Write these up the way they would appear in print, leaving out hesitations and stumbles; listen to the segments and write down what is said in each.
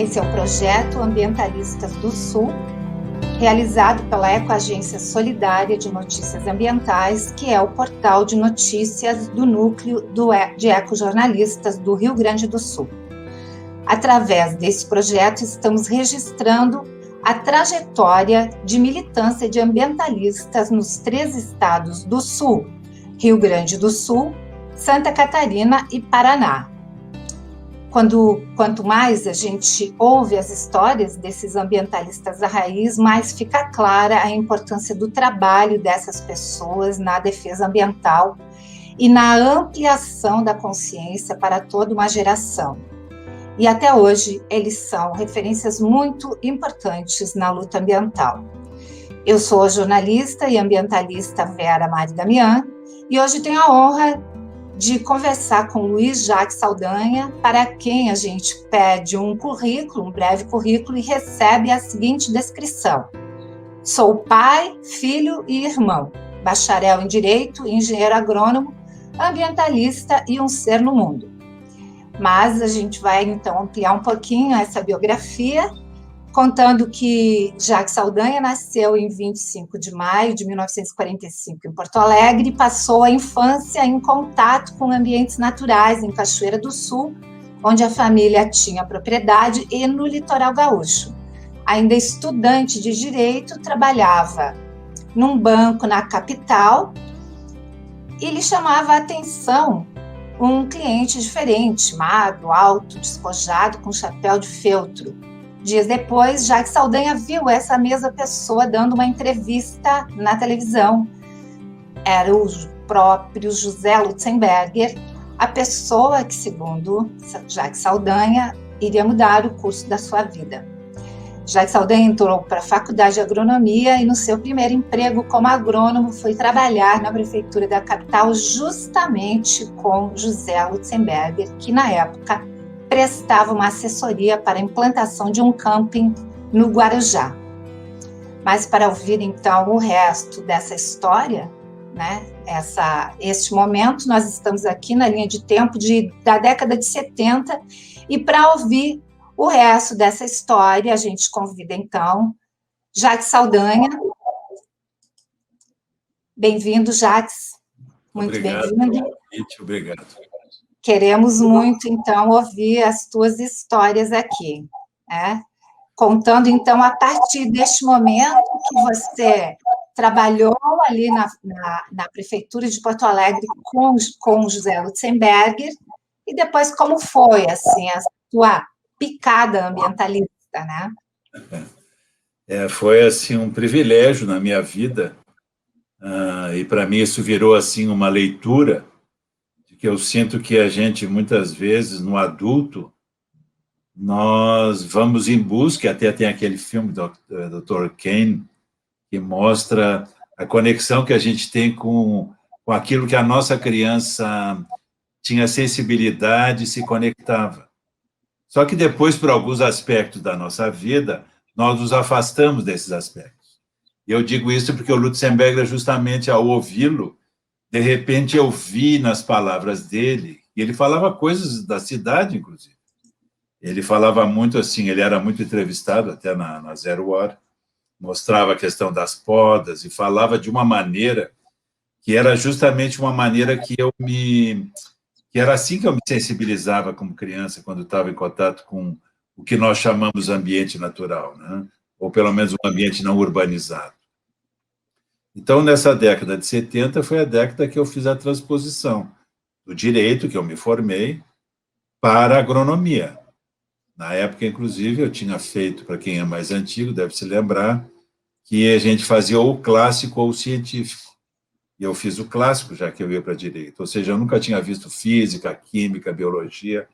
Esse é o projeto Ambientalistas do Sul, realizado pela Ecoagência Solidária de Notícias Ambientais, que é o portal de notícias do Núcleo de Ecojornalistas do Rio Grande do Sul. Através desse projeto, estamos registrando a trajetória de militância de ambientalistas nos 3 estados do Sul, Rio Grande do Sul, Santa Catarina e Paraná. Quanto mais a gente ouve as histórias desses ambientalistas da raiz, mais fica clara a importância do trabalho dessas pessoas na defesa ambiental e na ampliação da consciência para toda uma geração. E até hoje, eles são referências muito importantes na luta ambiental. Eu sou a jornalista e ambientalista Vera Mari Damian, e hoje tenho a honra de conversar com Luiz Jacques Saldanha, para quem a gente pede um breve currículo, e recebe a seguinte descrição: sou pai, filho e irmão, bacharel em Direito, engenheiro agrônomo, ambientalista e um ser no mundo. Mas a gente vai, então, ampliar um pouquinho essa biografia, contando que Jacques Saldanha nasceu em 25 de maio de 1945 em Porto Alegre e passou a infância em contato com ambientes naturais em Cachoeira do Sul, onde a família tinha propriedade, e no litoral gaúcho. Ainda estudante de Direito, trabalhava num banco na capital e lhe chamava a atenção um cliente diferente, magro, alto, despojado, com chapéu de feltro. Dias depois, Jacques Saldanha viu essa mesma pessoa dando uma entrevista na televisão. Era o próprio José Lutzenberger, a pessoa que, segundo Jacques Saldanha, iria mudar o curso da sua vida. Jacques Saldanha entrou para a Faculdade de Agronomia e, no seu primeiro emprego como agrônomo, foi trabalhar na prefeitura da capital justamente com José Lutzenberger, que, na época, prestava uma assessoria para a implantação de um camping no Guarujá. Mas para ouvir, então, o resto dessa história, né, este momento, nós estamos aqui na linha de tempo da década de 70, e para ouvir o resto dessa história, a gente convida, então, Jacques Saldanha. Bem-vindo, Jacques. Muito bem-vindo. Obrigado. Queremos muito, então, ouvir as tuas histórias aqui, né? Contando, então, a partir deste momento que você trabalhou ali na Prefeitura de Porto Alegre com José Lutzenberger, e depois como foi, assim, a sua picada ambientalista, né? Foi, assim, um privilégio na minha vida, e para mim isso virou, assim, uma leitura, que eu sinto que a gente, muitas vezes, no adulto, nós vamos em busca, até tem aquele filme do Dr. Kane, que mostra a conexão que a gente tem com aquilo que a nossa criança tinha sensibilidade e se conectava. Só que depois, por alguns aspectos da nossa vida, nós nos afastamos desses aspectos. E eu digo isso porque o Lutzenberger, justamente ao ouvi-lo, de repente eu vi nas palavras dele, e ele falava coisas da cidade, inclusive. Ele falava muito assim, ele era muito entrevistado até na Zero Hora, mostrava a questão das podas e falava de uma maneira que era justamente uma maneira que era assim que eu me sensibilizava como criança, quando estava em contato com o que nós chamamos ambiente natural, né? Ou pelo menos um ambiente não urbanizado. Então, nessa década de 70, foi a década que eu fiz a transposição do direito, que eu me formei, para a agronomia. Na época, inclusive, eu tinha feito, para quem é mais antigo, deve se lembrar, que a gente fazia ou o clássico ou o científico. E eu fiz o clássico, já que eu ia para direito. Ou seja, eu nunca tinha visto física, química, biologia,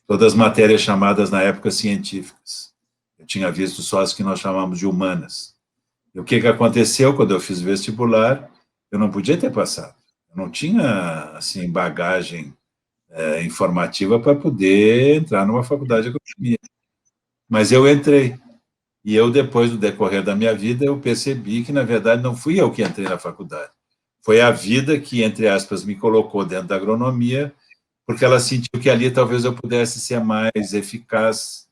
todas as matérias chamadas, na época, científicas. Eu tinha visto só as que nós chamamos de humanas. E o que aconteceu quando eu fiz vestibular? Eu não podia ter passado. Eu não tinha, assim, bagagem informativa para poder entrar numa faculdade de agronomia. Mas eu entrei. E eu, depois do decorrer da minha vida, eu percebi que, na verdade, não fui eu que entrei na faculdade. Foi a vida que, entre aspas, me colocou dentro da agronomia, porque ela sentiu que ali talvez eu pudesse ser mais eficaz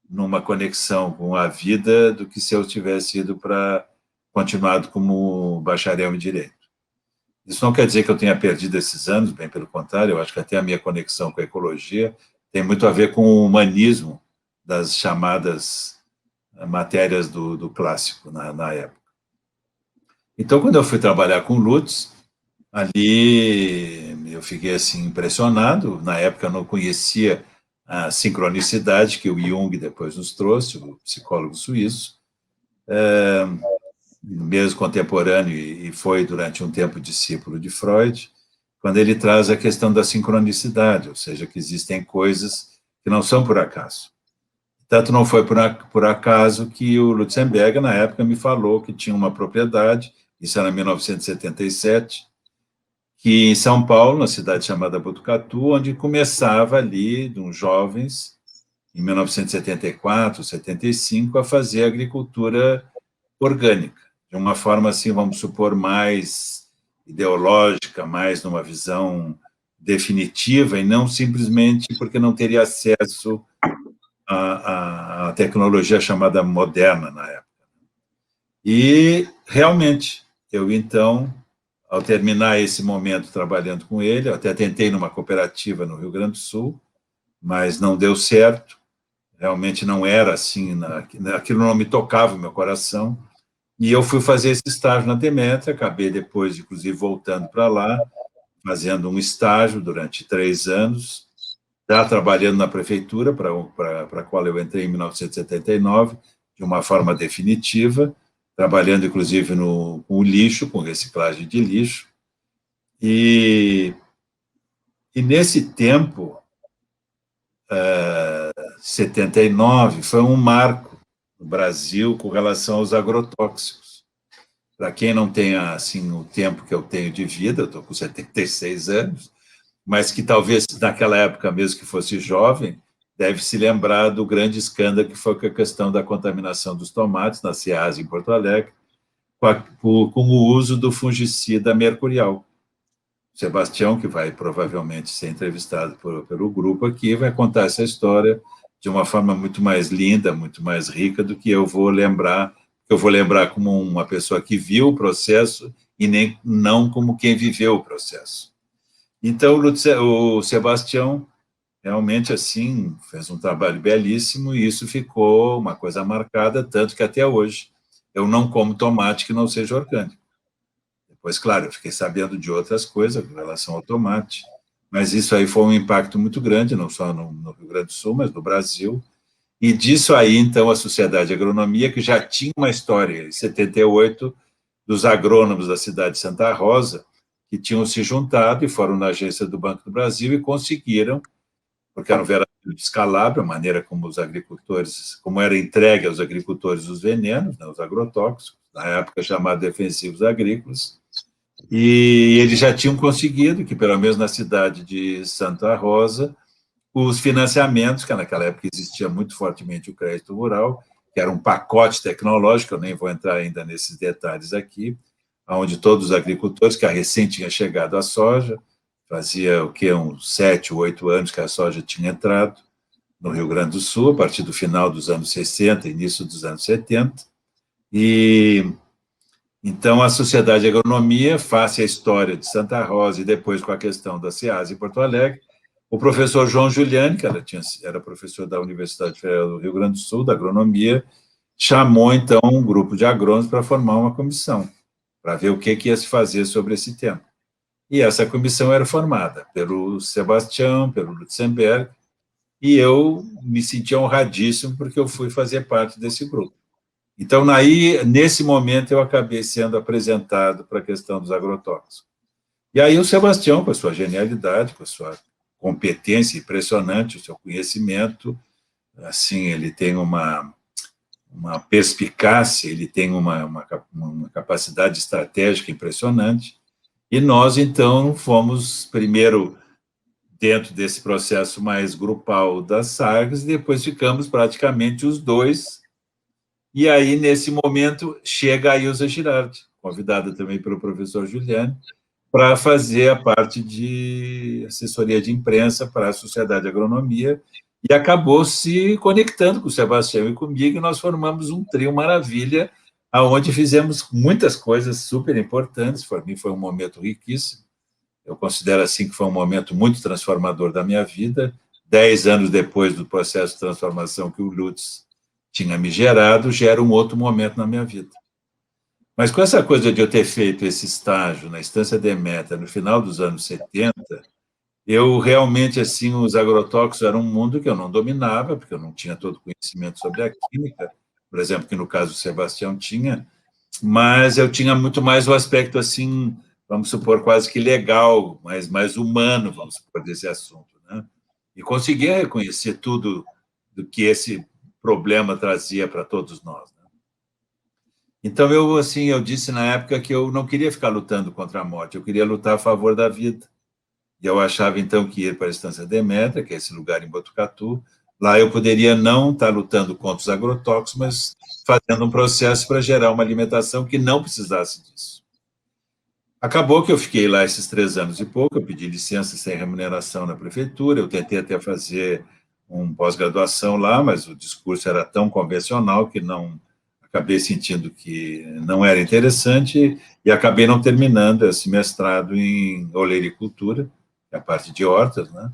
numa conexão com a vida do que se eu tivesse ido para continuado como bacharel em Direito. Isso não quer dizer que eu tenha perdido esses anos, bem pelo contrário, eu acho que até a minha conexão com a ecologia tem muito a ver com o humanismo das chamadas matérias do clássico na época. Então, quando eu fui trabalhar com Lutz, ali eu fiquei assim impressionado. Na época eu não conhecia a sincronicidade que o Jung depois nos trouxe, o psicólogo suíço, mesmo contemporâneo, e foi durante um tempo discípulo de Freud, quando ele traz a questão da sincronicidade, ou seja, que existem coisas que não são por acaso. Tanto não foi por acaso que o Lutzenberger, na época, me falou que tinha uma propriedade, isso era em 1977, que em São Paulo, na cidade chamada Botucatu, onde começava ali, de uns jovens, em 1974, 75, a fazer agricultura orgânica, de uma forma, assim, vamos supor, mais ideológica, mais numa visão definitiva, e não simplesmente porque não teria acesso à tecnologia chamada moderna na época. E, realmente, eu, então, ao terminar esse momento trabalhando com ele, eu até tentei numa cooperativa no Rio Grande do Sul, mas não deu certo, realmente não era assim, aquilo não me tocava o meu coração, e eu fui fazer esse estágio na Demétria, acabei depois, inclusive, voltando para lá, fazendo um estágio durante 3 anos, já trabalhando na prefeitura, para a qual eu entrei em 1979, de uma forma definitiva, trabalhando, inclusive, com o lixo, com reciclagem de lixo. E nesse tempo, 79, foi um marco no Brasil com relação aos agrotóxicos. Para quem não tem assim, o tempo que eu tenho de vida, eu estou com 76 anos, mas que talvez naquela época mesmo que fosse jovem, deve se lembrar do grande escândalo que foi com a questão da contaminação dos tomates na Ceasa, em Porto Alegre, com o uso do fungicida mercurial. Sebastião, que vai provavelmente ser entrevistado pelo grupo aqui, vai contar essa história de uma forma muito mais linda, muito mais rica do que eu vou lembrar como uma pessoa que viu o processo e não como quem viveu o processo. Então, o Sebastião realmente, assim, fez um trabalho belíssimo e isso ficou uma coisa marcada, tanto que até hoje eu não como tomate que não seja orgânico. Depois, claro, eu fiquei sabendo de outras coisas em relação ao tomate, mas isso aí foi um impacto muito grande, não só no Rio Grande do Sul, mas no Brasil. E disso aí, então, a Sociedade de Agronomia, que já tinha uma história, em 78, dos agrônomos da cidade de Santa Rosa, que tinham se juntado e foram na agência do Banco do Brasil e conseguiram, porque era um verdadeiro descalabro, a maneira como os agricultores, como era entregue aos agricultores os venenos, né, os agrotóxicos, na época chamados defensivos agrícolas, e eles já tinham conseguido que, pelo menos na cidade de Santa Rosa, os financiamentos, que naquela época existia muito fortemente o crédito rural, que era um pacote tecnológico, eu nem vou entrar ainda nesses detalhes aqui, onde todos os agricultores, que a recém tinha chegado a soja, fazia o quê? Uns 7, 8 anos que a soja tinha entrado no Rio Grande do Sul, a partir do final dos anos 60, início dos anos 70, e então a Sociedade de Agronomia, face à história de Santa Rosa e depois com a questão da Ceasa em Porto Alegre, o professor João Giuliani, que era professor da Universidade Federal do Rio Grande do Sul, da agronomia, chamou, então, um grupo de agrônomos para formar uma comissão, para ver o que ia se fazer sobre esse tema. E essa comissão era formada pelo Sebastião, pelo Lutzenberger, e eu me senti honradíssimo porque eu fui fazer parte desse grupo. Então, nesse momento, eu acabei sendo apresentado para a questão dos agrotóxicos. E aí o Sebastião, com a sua genialidade, com a sua competência impressionante, o seu conhecimento, assim, ele tem uma perspicácia, ele tem uma capacidade estratégica impressionante, e nós, então, fomos primeiro dentro desse processo mais grupal das SAGs, e depois ficamos praticamente os dois. E aí, nesse momento, chega a Ilza Girardi, convidada também pelo professor Giuliani, para fazer a parte de assessoria de imprensa para a Sociedade de Agronomia, e acabou se conectando com o Sebastião e comigo, e nós formamos um trio maravilha, aonde fizemos muitas coisas super importantes. Para mim foi um momento riquíssimo. Eu considero assim que foi um momento muito transformador da minha vida. 10 anos depois do processo de transformação que o Lutz tinha me gerado, gera um outro momento na minha vida. Mas com essa coisa de eu ter feito esse estágio na Estância Deméter no final dos anos 70, eu realmente, assim, os agrotóxicos eram um mundo que eu não dominava, porque eu não tinha todo o conhecimento sobre a química, por exemplo, que no caso do Sebastião tinha, mas eu tinha muito mais o aspecto, assim, vamos supor, quase que legal, mais humano, vamos supor, desse assunto, né? E conseguia reconhecer tudo do que esse problema trazia para todos nós, né? Então, eu disse na época que eu não queria ficar lutando contra a morte, eu queria lutar a favor da vida. E eu achava, então, que ir para a Estância Deméter, que é esse lugar em Botucatu, lá eu poderia não estar lutando contra os agrotóxicos, mas fazendo um processo para gerar uma alimentação que não precisasse disso. Acabou que eu fiquei lá esses 3 anos e pouco, eu pedi licença sem remuneração na prefeitura, eu tentei até fazer um pós-graduação lá, mas o discurso era tão convencional que não acabei sentindo que não era interessante e acabei não terminando esse mestrado em oleicultura, que é a parte de hortas, né?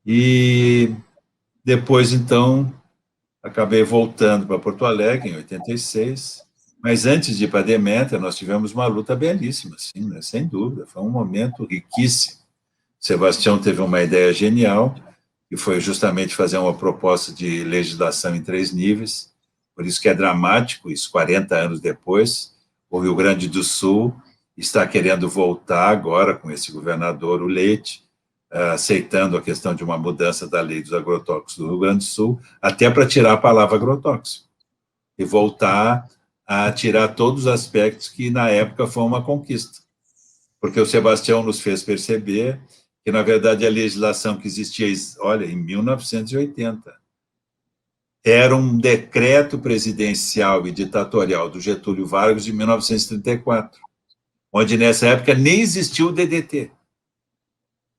E depois, então, acabei voltando para Porto Alegre, em 86, mas antes de ir para a Deméter, nós tivemos uma luta belíssima, sim, né? Sem dúvida, foi um momento riquíssimo. Sebastião teve uma ideia genial, que foi justamente fazer uma proposta de legislação em 3 níveis, por isso que é dramático, isso 40 anos depois, o Rio Grande do Sul está querendo voltar agora com esse governador, o Leite, aceitando a questão de uma mudança da lei dos agrotóxicos do Rio Grande do Sul, até para tirar a palavra agrotóxico, e voltar a tirar todos os aspectos que, na época, foi uma conquista. Porque o Sebastião nos fez perceber que, na verdade, a legislação que existia, olha, em 1980, era um decreto presidencial e ditatorial do Getúlio Vargas de 1934, onde, nessa época, nem existia o DDT.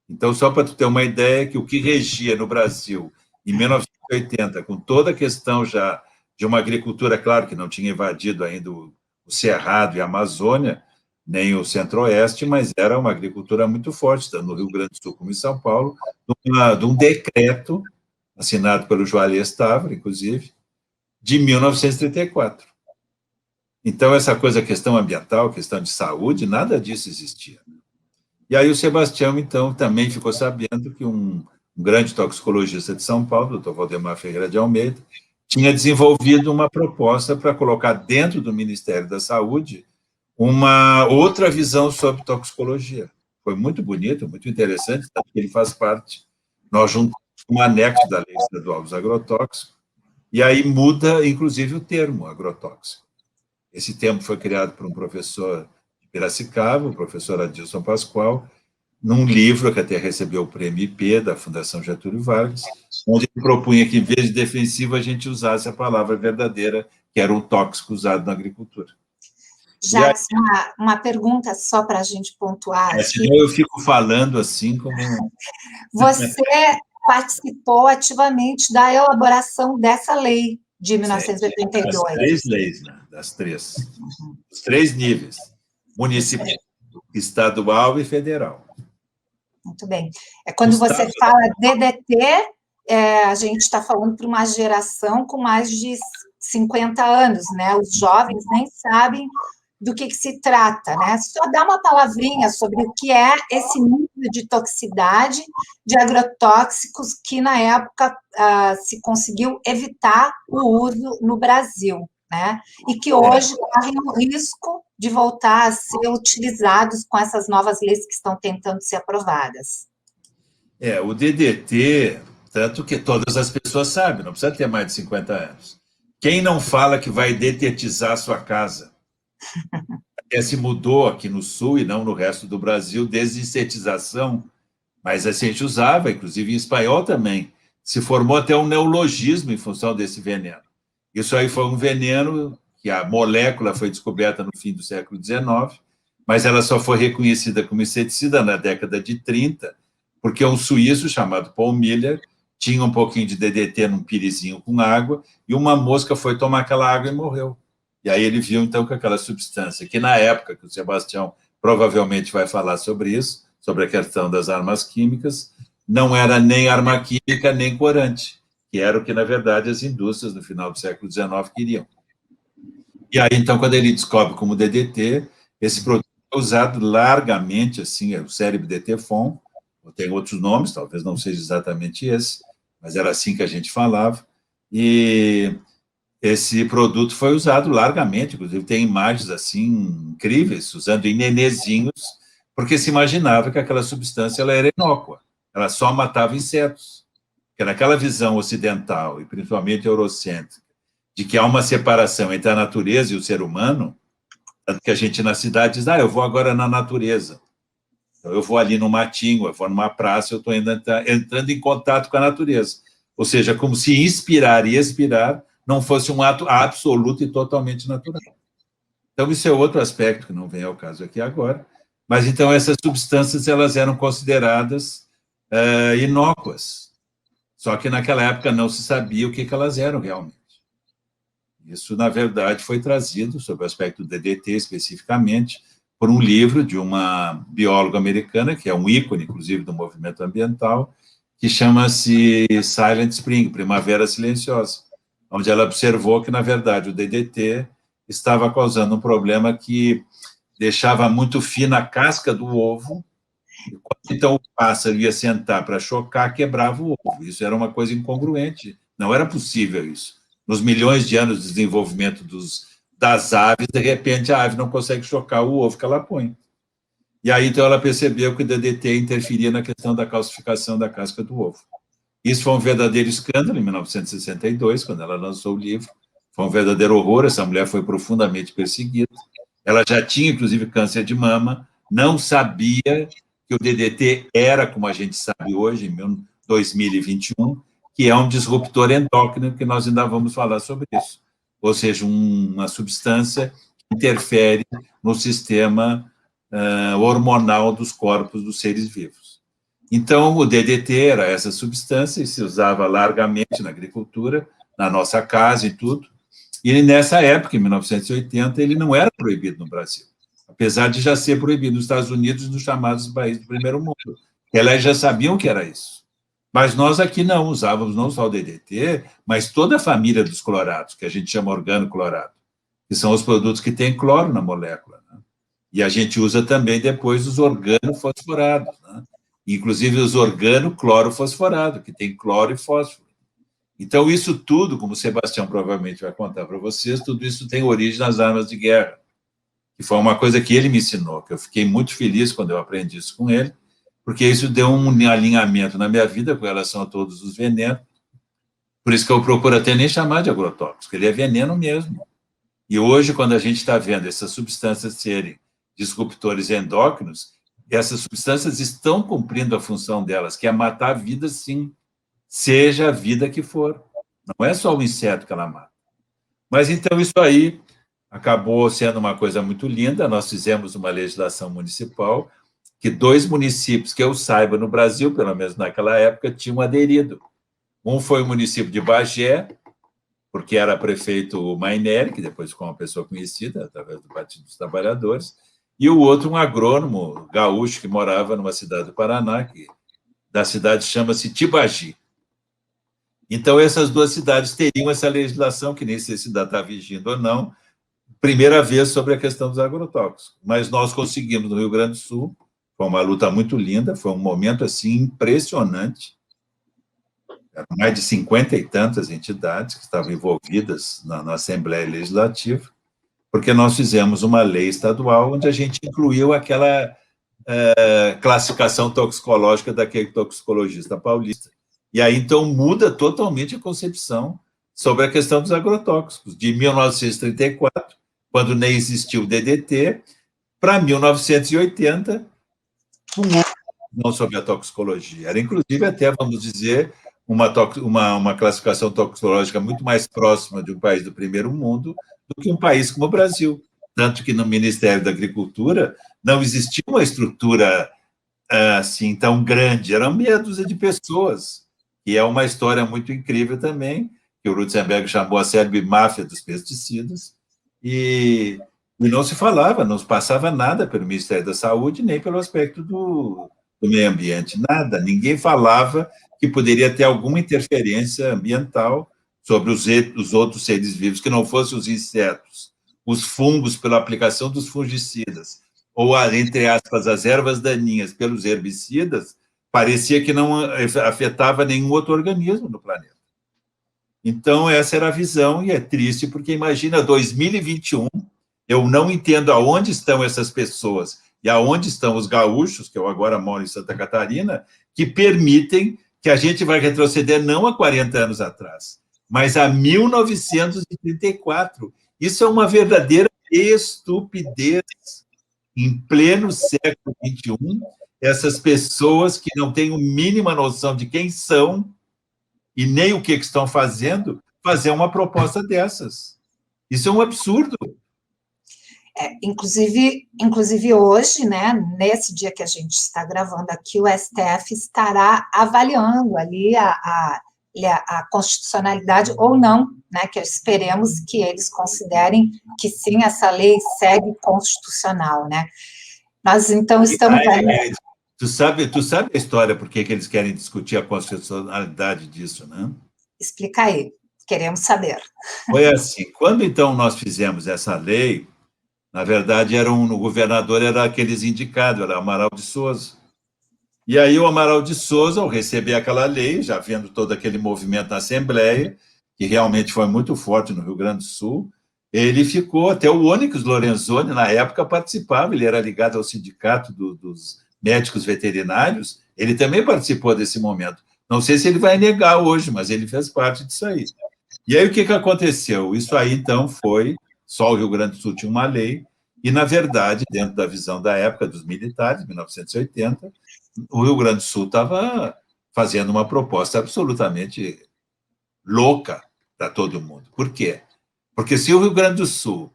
Então, só para tu ter uma ideia, que o que regia no Brasil em 1980, com toda a questão já de uma agricultura, claro, que não tinha invadido ainda o Cerrado e a Amazônia, nem o Centro-Oeste, mas era uma agricultura muito forte, tanto no Rio Grande do Sul como em São Paulo, de um decreto, assinado pelo Juarez Távora, inclusive, de 1934. Então, essa coisa, questão ambiental, questão de saúde, nada disso existia. E aí o Sebastião, então, também ficou sabendo que um grande toxicologista de São Paulo, o Dr. Valdemar Ferreira de Almeida, tinha desenvolvido uma proposta para colocar dentro do Ministério da Saúde uma outra visão sobre toxicologia. Foi muito bonito, muito interessante, porque ele faz parte. Nós juntamos um anexo da Lei Estadual dos Agrotóxicos, e aí muda, inclusive, o termo agrotóxico. Esse termo foi criado por um professor de Piracicaba, o professor Adilson Pascoal, num livro que até recebeu o prêmio IP da Fundação Getúlio Vargas, onde ele propunha que, em vez de defensivo, a gente usasse a palavra verdadeira, que era um tóxico usado na agricultura. Jacques, uma pergunta só para a gente pontuar aqui. Senão eu fico falando assim como... Você participou ativamente da elaboração dessa lei de 1982. Das 3 leis, né? Das 3. Os 3 níveis, municipal, estadual e federal. Muito bem. Quando você fala DDT, a gente está falando para uma geração com mais de 50 anos, né? Os jovens nem sabem do que se trata, né? Só dá uma palavrinha sobre o que é esse nível de toxicidade de agrotóxicos que, na época, se conseguiu evitar o uso no Brasil, né? E que hoje correm o risco de voltar a ser utilizados com essas novas leis que estão tentando ser aprovadas. O DDT, tanto que todas as pessoas sabem, não precisa ter mais de 50 anos. Quem não fala que vai detetizar a sua casa? Se mudou aqui no Sul e não no resto do Brasil, desinsetização, mas assim, a gente usava, inclusive em espanhol também. Se formou até um neologismo em função desse veneno. Isso aí foi um veneno que a molécula foi descoberta no fim do século XIX, mas ela só foi reconhecida como inseticida na década de 30, porque um suíço chamado Paul Miller tinha um pouquinho de DDT num pirizinho com água, e uma mosca foi tomar aquela água e morreu. E aí ele viu, então, que aquela substância, que na época, que o Sebastião provavelmente vai falar sobre isso, sobre a questão das armas químicas, não era nem arma química, nem corante, que era o que, na verdade, as indústrias no final do século XIX queriam. E aí, então, quando ele descobre como DDT, esse produto é usado largamente, assim, é o cérebro DT-FON, tem outros nomes, talvez não seja exatamente esse, mas era assim que a gente falava, e esse produto foi usado largamente, inclusive tem imagens, assim, incríveis, usando em nenezinhos, porque se imaginava que aquela substância ela era inócua, ela só matava insetos, porque naquela visão ocidental, e principalmente eurocêntrica, de que há uma separação entre a natureza e o ser humano, tanto que a gente na cidade diz, eu vou agora na natureza, então, eu vou ali no matinho, eu vou numa praça, eu estou entrando em contato com a natureza, ou seja, como se inspirar e expirar não fosse um ato absoluto e totalmente natural. Então, isso é outro aspecto que não vem ao caso aqui agora, mas então essas substâncias elas eram consideradas inócuas, só que naquela época não se sabia o que elas eram realmente. Isso, na verdade, foi trazido, sobre o aspecto do DDT especificamente, por um livro de uma bióloga americana, que é um ícone, inclusive, do movimento ambiental, que chama-se Silent Spring, Primavera Silenciosa, onde ela observou que, na verdade, o DDT estava causando um problema que deixava muito fina a casca do ovo, e quando, então, o pássaro ia sentar para chocar, quebrava o ovo. Isso era uma coisa incongruente, não era possível isso. Nos milhões de anos de desenvolvimento das aves, de repente a ave não consegue chocar o ovo que ela põe. E aí, então, ela percebeu que o DDT interferia na questão da calcificação da casca do ovo. Isso foi um verdadeiro escândalo em 1962, quando ela lançou o livro. Foi um verdadeiro horror, essa mulher foi profundamente perseguida. Ela já tinha, inclusive, câncer de mama, não sabia que o DDT era, como a gente sabe hoje, em 2021, que é um disruptor endócrino, que nós ainda vamos falar sobre isso. Ou seja, uma substância que interfere no sistema hormonal dos corpos dos seres vivos. Então, o DDT era essa substância e se usava largamente na agricultura, na nossa casa e tudo. E nessa época, em 1980, ele não era proibido no Brasil, apesar de já ser proibido nos Estados Unidos e nos chamados países do primeiro mundo. Elas já sabiam que era isso. Mas nós aqui não usávamos não só o DDT, mas toda a família dos clorados, que a gente chama organoclorado, que são os produtos que têm cloro na molécula. Né? E a gente usa também depois os organofosforados, né? Inclusive os organoclorofosforados, que tem cloro e fósforo. Então, isso tudo, como o Sebastião provavelmente vai contar para vocês, tudo isso tem origem nas armas de guerra, que foi uma coisa que ele me ensinou, que eu fiquei muito feliz quando eu aprendi isso com ele, porque isso deu um alinhamento na minha vida com relação a todos os venenos. Por isso que eu procuro até nem chamar de agrotóxico, ele é veneno mesmo. E hoje, quando a gente está vendo essas substâncias serem disruptores endócrinos, essas substâncias estão cumprindo a função delas, que é matar a vida, sim, seja a vida que for. Não é só o inseto que ela mata. Mas, então, isso aí acabou sendo uma coisa muito linda. Nós fizemos uma legislação municipal que 2 municípios, que eu saiba, no Brasil, pelo menos naquela época, tinham aderido. Um foi o município de Bagé, porque era prefeito o Maineri, que depois ficou uma pessoa conhecida, através do Partido dos Trabalhadores, e o outro, um agrônomo gaúcho, que morava numa cidade do Paraná, que da cidade chama-se Tibagi. Então, essas 2 cidades teriam essa legislação, que nem sei se ainda está vigindo ou não, primeira vez sobre a questão dos agrotóxicos. Mas nós conseguimos, no Rio Grande do Sul, foi uma luta muito linda, foi um momento, assim, impressionante. Eram mais de 50 e tantas entidades que estavam envolvidas na Assembleia Legislativa, porque nós fizemos uma lei estadual onde a gente incluiu aquela classificação toxicológica daquele toxicologista paulista. E aí, então, muda totalmente a concepção sobre a questão dos agrotóxicos, de 1934, quando nem existiu o DDT, para 1980, não sobre a toxicologia. Era, inclusive, até, vamos dizer, uma classificação toxicológica muito mais próxima de um país do primeiro mundo do que um país como o Brasil. Tanto que no Ministério da Agricultura não existia uma estrutura assim tão grande, eram meia dúzia de pessoas que é uma história muito incrível também, que o Rutzenberg chamou a célebre máfia dos pesticidas, e não se falava, não se passava nada pelo Ministério da Saúde, nem pelo aspecto do meio ambiente, nada. Ninguém falava que poderia ter alguma interferência ambiental sobre os outros seres vivos, que não fossem os insetos, os fungos pela aplicação dos fungicidas, ou, entre aspas, as ervas daninhas pelos herbicidas, parecia que não afetava nenhum outro organismo no planeta. Então, essa era a visão, e é triste, porque imagina 2021, eu não entendo aonde estão essas pessoas e aonde estão os gaúchos, que eu agora moro em Santa Catarina, que permitem que a gente vai retroceder não a 40 anos atrás, mas a 1934. Isso é uma verdadeira estupidez. Em pleno século XXI, essas pessoas que não têm a mínima noção de quem são e nem o que estão fazendo, fazer uma proposta dessas. Isso é um absurdo. Inclusive hoje, né, nesse dia que a gente está gravando aqui, o STF estará avaliando ali a constitucionalidade ou não, né, que esperemos que eles considerem que sim, essa lei segue constitucional, né. Nós, então, estamos... Tu sabe a história por que eles querem discutir a constitucionalidade disso, né? Explica aí, queremos saber. Foi assim, quando, então, nós fizemos essa lei, na verdade, o governador era aqueles indicados, era Amaral de Souza. E aí o Amaral de Souza, ao receber aquela lei, já vendo todo aquele movimento na Assembleia, que realmente foi muito forte no Rio Grande do Sul, ele ficou, até o Onyx Lorenzoni, na época, participava, ele era ligado ao sindicato dos médicos veterinários, ele também participou desse momento. Não sei se ele vai negar hoje, mas ele fez parte disso aí. E aí o que aconteceu? Isso aí, então, foi... Só o Rio Grande do Sul tinha uma lei, e, na verdade, dentro da visão da época dos militares, 1980, o Rio Grande do Sul estava fazendo uma proposta absolutamente louca para todo mundo. Por quê? Porque se o Rio Grande do Sul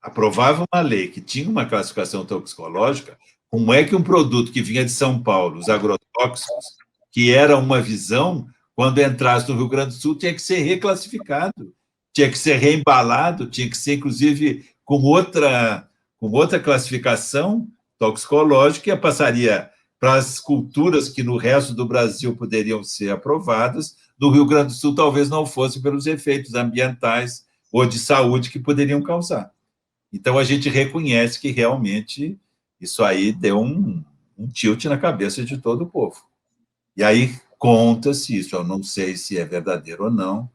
aprovava uma lei que tinha uma classificação toxicológica, como é que um produto que vinha de São Paulo, os agrotóxicos, que era uma visão, quando entrasse no Rio Grande do Sul, tinha que ser reclassificado, tinha que ser reembalado, tinha que ser, inclusive, com outra classificação toxicológica, e passaria para as culturas que no resto do Brasil poderiam ser aprovadas, do Rio Grande do Sul talvez não fosse pelos efeitos ambientais ou de saúde que poderiam causar. Então, a gente reconhece que realmente isso aí deu um tilt na cabeça de todo o povo. E aí conta-se isso, eu não sei se é verdadeiro ou não,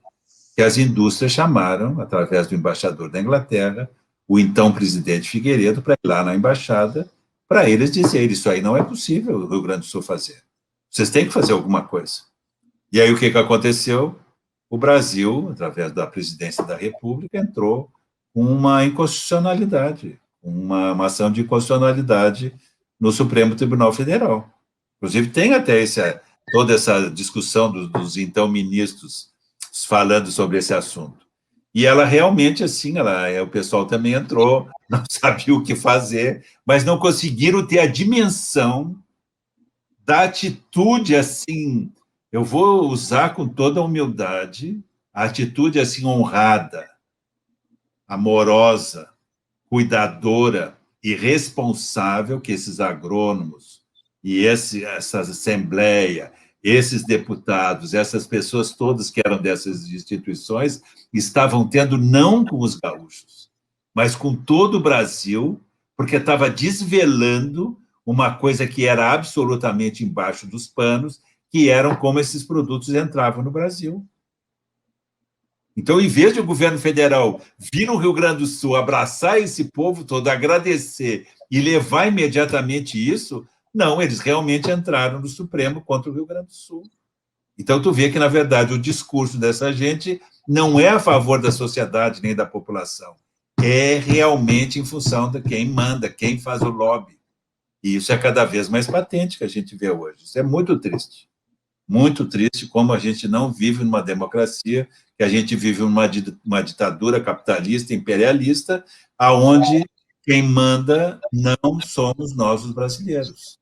que as indústrias chamaram, através do embaixador da Inglaterra, o então presidente Figueiredo, para ir lá na embaixada, para eles dizerem, isso aí não é possível o Rio Grande do Sul fazer. Vocês têm que fazer alguma coisa. E aí o que aconteceu? O Brasil, através da presidência da República, entrou com uma inconstitucionalidade, uma ação de inconstitucionalidade no Supremo Tribunal Federal. Inclusive, tem até toda essa discussão dos então ministros falando sobre esse assunto. E ela realmente, assim, o pessoal também entrou, não sabia o que fazer, mas não conseguiram ter a dimensão da atitude, assim, eu vou usar com toda a humildade, a atitude, assim, honrada, amorosa, cuidadora e responsável que esses agrônomos e essa assembleia, esses deputados, essas pessoas todas que eram dessas instituições, estavam tendo não com os gaúchos, mas com todo o Brasil, porque estava desvelando uma coisa que era absolutamente embaixo dos panos, que eram como esses produtos entravam no Brasil. Então, em vez de o governo federal vir no Rio Grande do Sul, abraçar esse povo todo, agradecer e levar imediatamente isso, não, eles realmente entraram no Supremo contra o Rio Grande do Sul. Então, tu vê que, na verdade, o discurso dessa gente não é a favor da sociedade nem da população, é realmente em função de quem manda, quem faz o lobby. E isso é cada vez mais patente que a gente vê hoje. Isso é muito triste como a gente não vive numa democracia, que a gente vive numa ditadura capitalista, imperialista, aonde quem manda não somos nós, os brasileiros.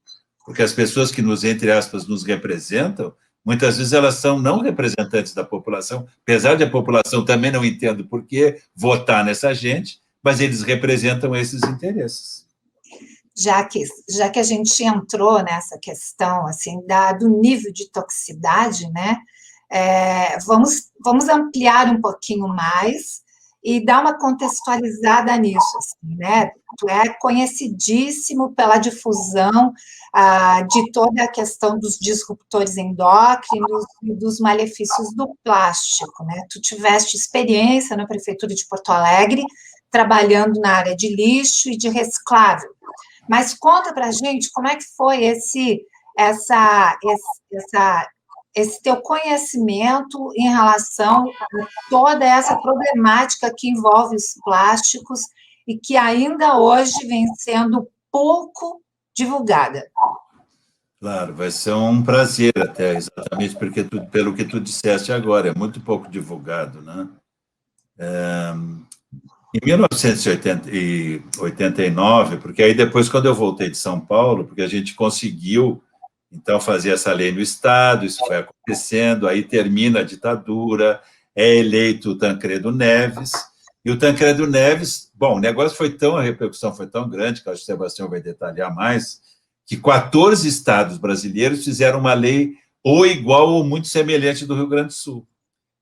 Porque as pessoas que nos, entre aspas, nos representam, muitas vezes elas são não representantes da população, apesar de a população também não entenda por que votar nessa gente, mas eles representam esses interesses. Já que a gente entrou nessa questão assim, do nível de toxicidade, né? Vamos ampliar um pouquinho mais e dar uma contextualizada nisso, assim, né? Tu é conhecidíssimo pela difusão de toda a questão dos disruptores endócrinos e dos malefícios do plástico, né? Tu tiveste experiência na Prefeitura de Porto Alegre, trabalhando na área de lixo e de reciclável. Mas conta para a gente como é que foi esse teu conhecimento em relação a toda essa problemática que envolve os plásticos e que ainda hoje vem sendo pouco divulgada. Claro, vai ser um prazer até, exatamente pelo que tu disseste agora, é muito pouco divulgado, né? Em 1989, porque aí depois, quando eu voltei de São Paulo, porque a gente conseguiu, então, fazer essa lei no Estado, isso foi acontecendo, aí termina a ditadura, é eleito o Tancredo Neves, e o Tancredo Neves, bom, o negócio a repercussão foi tão grande, que acho que o Sebastião vai detalhar mais, que 14 estados brasileiros fizeram uma lei ou igual ou muito semelhante do Rio Grande do Sul.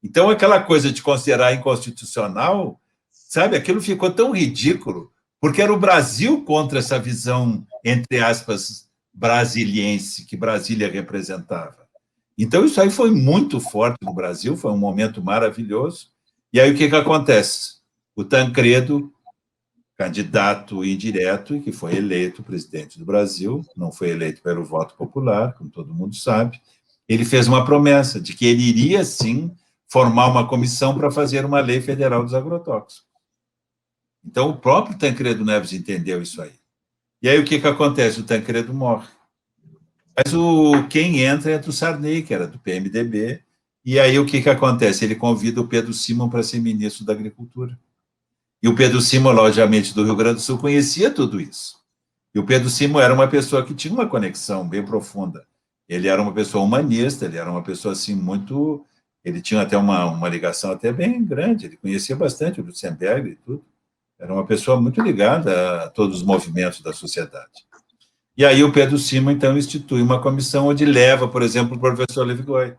Então, aquela coisa de considerar inconstitucional, sabe, aquilo ficou tão ridículo, porque era o Brasil contra essa visão, entre aspas, brasiliense, que Brasília representava. Então, isso aí foi muito forte no Brasil, foi um momento maravilhoso. E aí, o que acontece? O Tancredo, candidato indireto, e que foi eleito presidente do Brasil, não foi eleito pelo voto popular, como todo mundo sabe, ele fez uma promessa de que ele iria, sim, formar uma comissão para fazer uma lei federal dos agrotóxicos. Então, o próprio Tancredo Neves entendeu isso aí. E aí, o que acontece? O Tancredo morre. Mas quem entra o Sarney, que era do PMDB, e aí o que acontece? Ele convida o Pedro Simon para ser ministro da Agricultura. E o Pedro Simon, logicamente, do Rio Grande do Sul, conhecia tudo isso. E o Pedro Simon era uma pessoa que tinha uma conexão bem profunda. Ele era uma pessoa humanista, ele era uma pessoa, assim, muito... Ele tinha até uma ligação até bem grande, ele conhecia bastante o Lutzenberg e tudo. Era uma pessoa muito ligada a todos os movimentos da sociedade. E aí o Pedro Simon, então, institui uma comissão onde leva, por exemplo, o professor Levigói.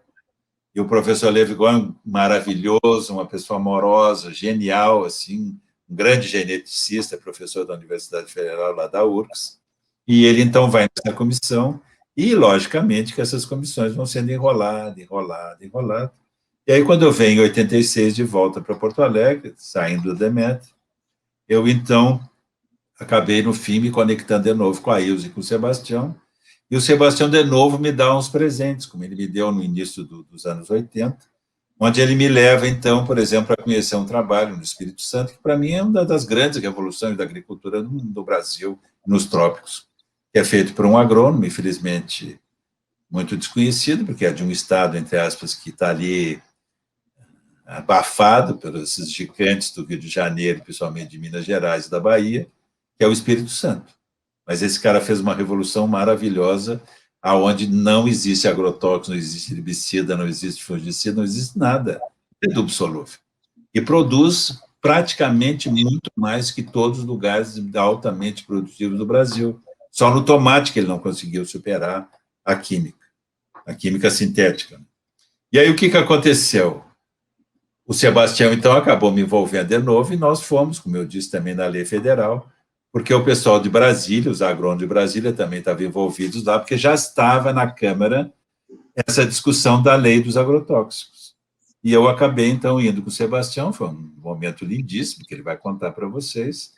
E o professor Levigói é um maravilhoso, uma pessoa amorosa, genial, assim, um grande geneticista, professor da Universidade Federal lá da URGS. E ele, então, vai nessa comissão e, logicamente, que essas comissões vão sendo enroladas. E aí, quando eu venho em 86 de volta para Porto Alegre, saindo do Demetrio, eu, então, acabei, no fim, me conectando de novo com a Ilse e com o Sebastião, e o Sebastião, de novo, me dá uns presentes, como ele me deu no início dos anos 80, onde ele me leva, então, por exemplo, a conhecer um trabalho no Espírito Santo, que, para mim, é uma das grandes revoluções da agricultura do Brasil, nos trópicos, que é feito por um agrônomo, infelizmente, muito desconhecido, porque é de um estado, entre aspas, que está ali abafado pelos esses gigantes do Rio de Janeiro, principalmente de Minas Gerais e da Bahia, que é o Espírito Santo. Mas esse cara fez uma revolução maravilhosa, aonde não existe agrotóxico, não existe herbicida, não existe fungicida, não existe nada, é adubo solúvel. E produz praticamente muito mais que todos os lugares altamente produtivos do Brasil. Só no tomate que ele não conseguiu superar a química sintética. E aí o que aconteceu? O Sebastião, então, acabou me envolvendo de novo e nós fomos, como eu disse também, na lei federal, porque o pessoal de Brasília, os agrônomos de Brasília também estavam envolvidos lá, porque já estava na Câmara essa discussão da lei dos agrotóxicos. E eu acabei, então, indo com o Sebastião, foi um momento lindíssimo, que ele vai contar para vocês,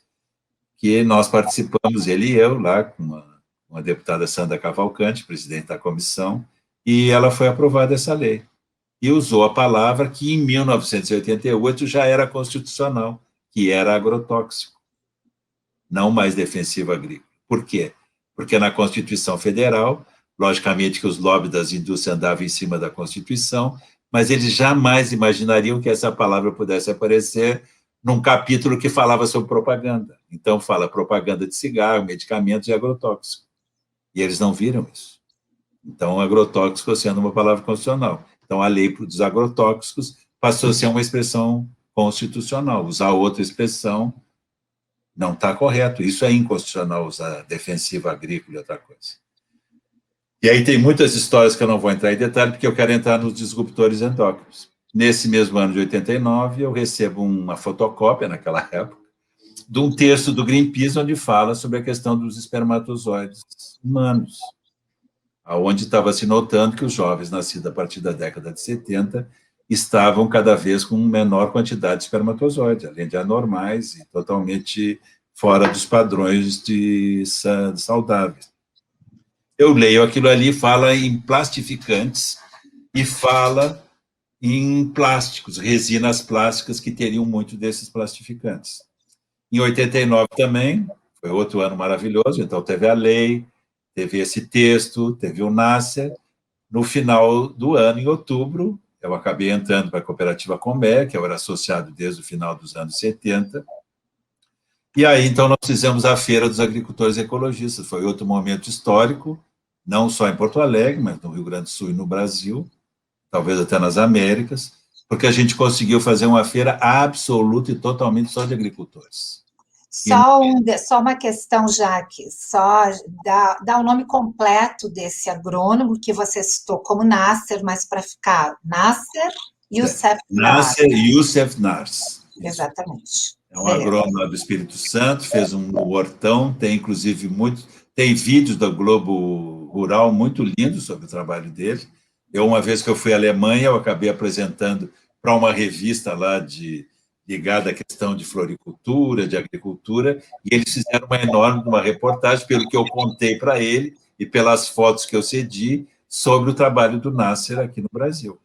que nós participamos, ele e eu, lá com uma deputada Sandra Cavalcante, presidente da comissão, e ela foi aprovada essa lei. E usou a palavra que, em 1988, já era constitucional, que era agrotóxico, não mais defensivo agrícola. Por quê? Porque na Constituição Federal, logicamente que os lobbies das indústrias andavam em cima da Constituição, mas eles jamais imaginariam que essa palavra pudesse aparecer num capítulo que falava sobre propaganda. Então, fala propaganda de cigarro, medicamentos e agrotóxico. E eles não viram isso. Então, agrotóxico sendo uma palavra constitucional. Então, a lei dos agrotóxicos passou a ser uma expressão constitucional. Usar outra expressão não está correto. Isso é inconstitucional, usar defensiva agrícola e outra coisa. E aí tem muitas histórias que eu não vou entrar em detalhe, porque eu quero entrar nos disruptores endócrinos. Nesse mesmo ano de 89, eu recebo uma fotocópia, naquela época, de um texto do Greenpeace, onde fala sobre a questão dos espermatozoides humanos, onde estava se notando que os jovens nascidos a partir da década de 70 estavam cada vez com menor quantidade de espermatozoides, além de anormais e totalmente fora dos padrões de saudáveis. Eu leio aquilo ali, fala em plastificantes e fala em plásticos, resinas plásticas que teriam muito desses plastificantes. Em 89 também, foi outro ano maravilhoso, então teve a lei, teve esse texto, teve o Nasser. No final do ano, em outubro, eu acabei entrando para a cooperativa Comé, que eu era associado desde o final dos anos 70, e aí, então, nós fizemos a Feira dos Agricultores Ecologistas. Foi outro momento histórico, não só em Porto Alegre, mas no Rio Grande do Sul e no Brasil, talvez até nas Américas, porque a gente conseguiu fazer uma feira absoluta e totalmente só de agricultores. Só uma questão, Jaque, só dá o nome completo desse agrônomo que você citou como Nasser, mas para ficar Nasser Youssef Nars. Nasser Youssef Nars. Exatamente. É um agrônomo lá do Espírito Santo, fez um hortão, tem inclusive tem vídeos do Globo Rural muito lindos sobre o trabalho dele. Uma vez que eu fui à Alemanha, eu acabei apresentando para uma revista lá ligada à questão de floricultura, de agricultura, e eles fizeram uma reportagem, pelo que eu contei para ele e pelas fotos que eu cedi, sobre o trabalho do Nasser aqui no Brasil.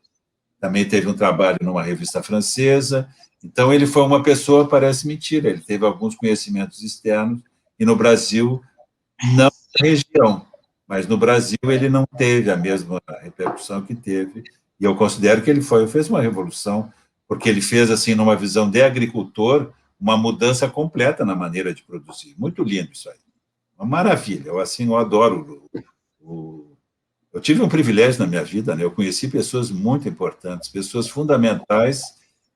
Também teve um trabalho numa revista francesa. Então, ele foi uma pessoa, parece mentira, ele teve alguns conhecimentos externos, e no Brasil, não na região, mas no Brasil ele não teve a mesma repercussão que teve, e eu considero que ele fez uma revolução, porque ele fez, assim, numa visão de agricultor, uma mudança completa na maneira de produzir. Muito lindo isso aí. Uma maravilha. Eu adoro. Eu tive um privilégio na minha vida, né? Eu conheci pessoas muito importantes, pessoas fundamentais,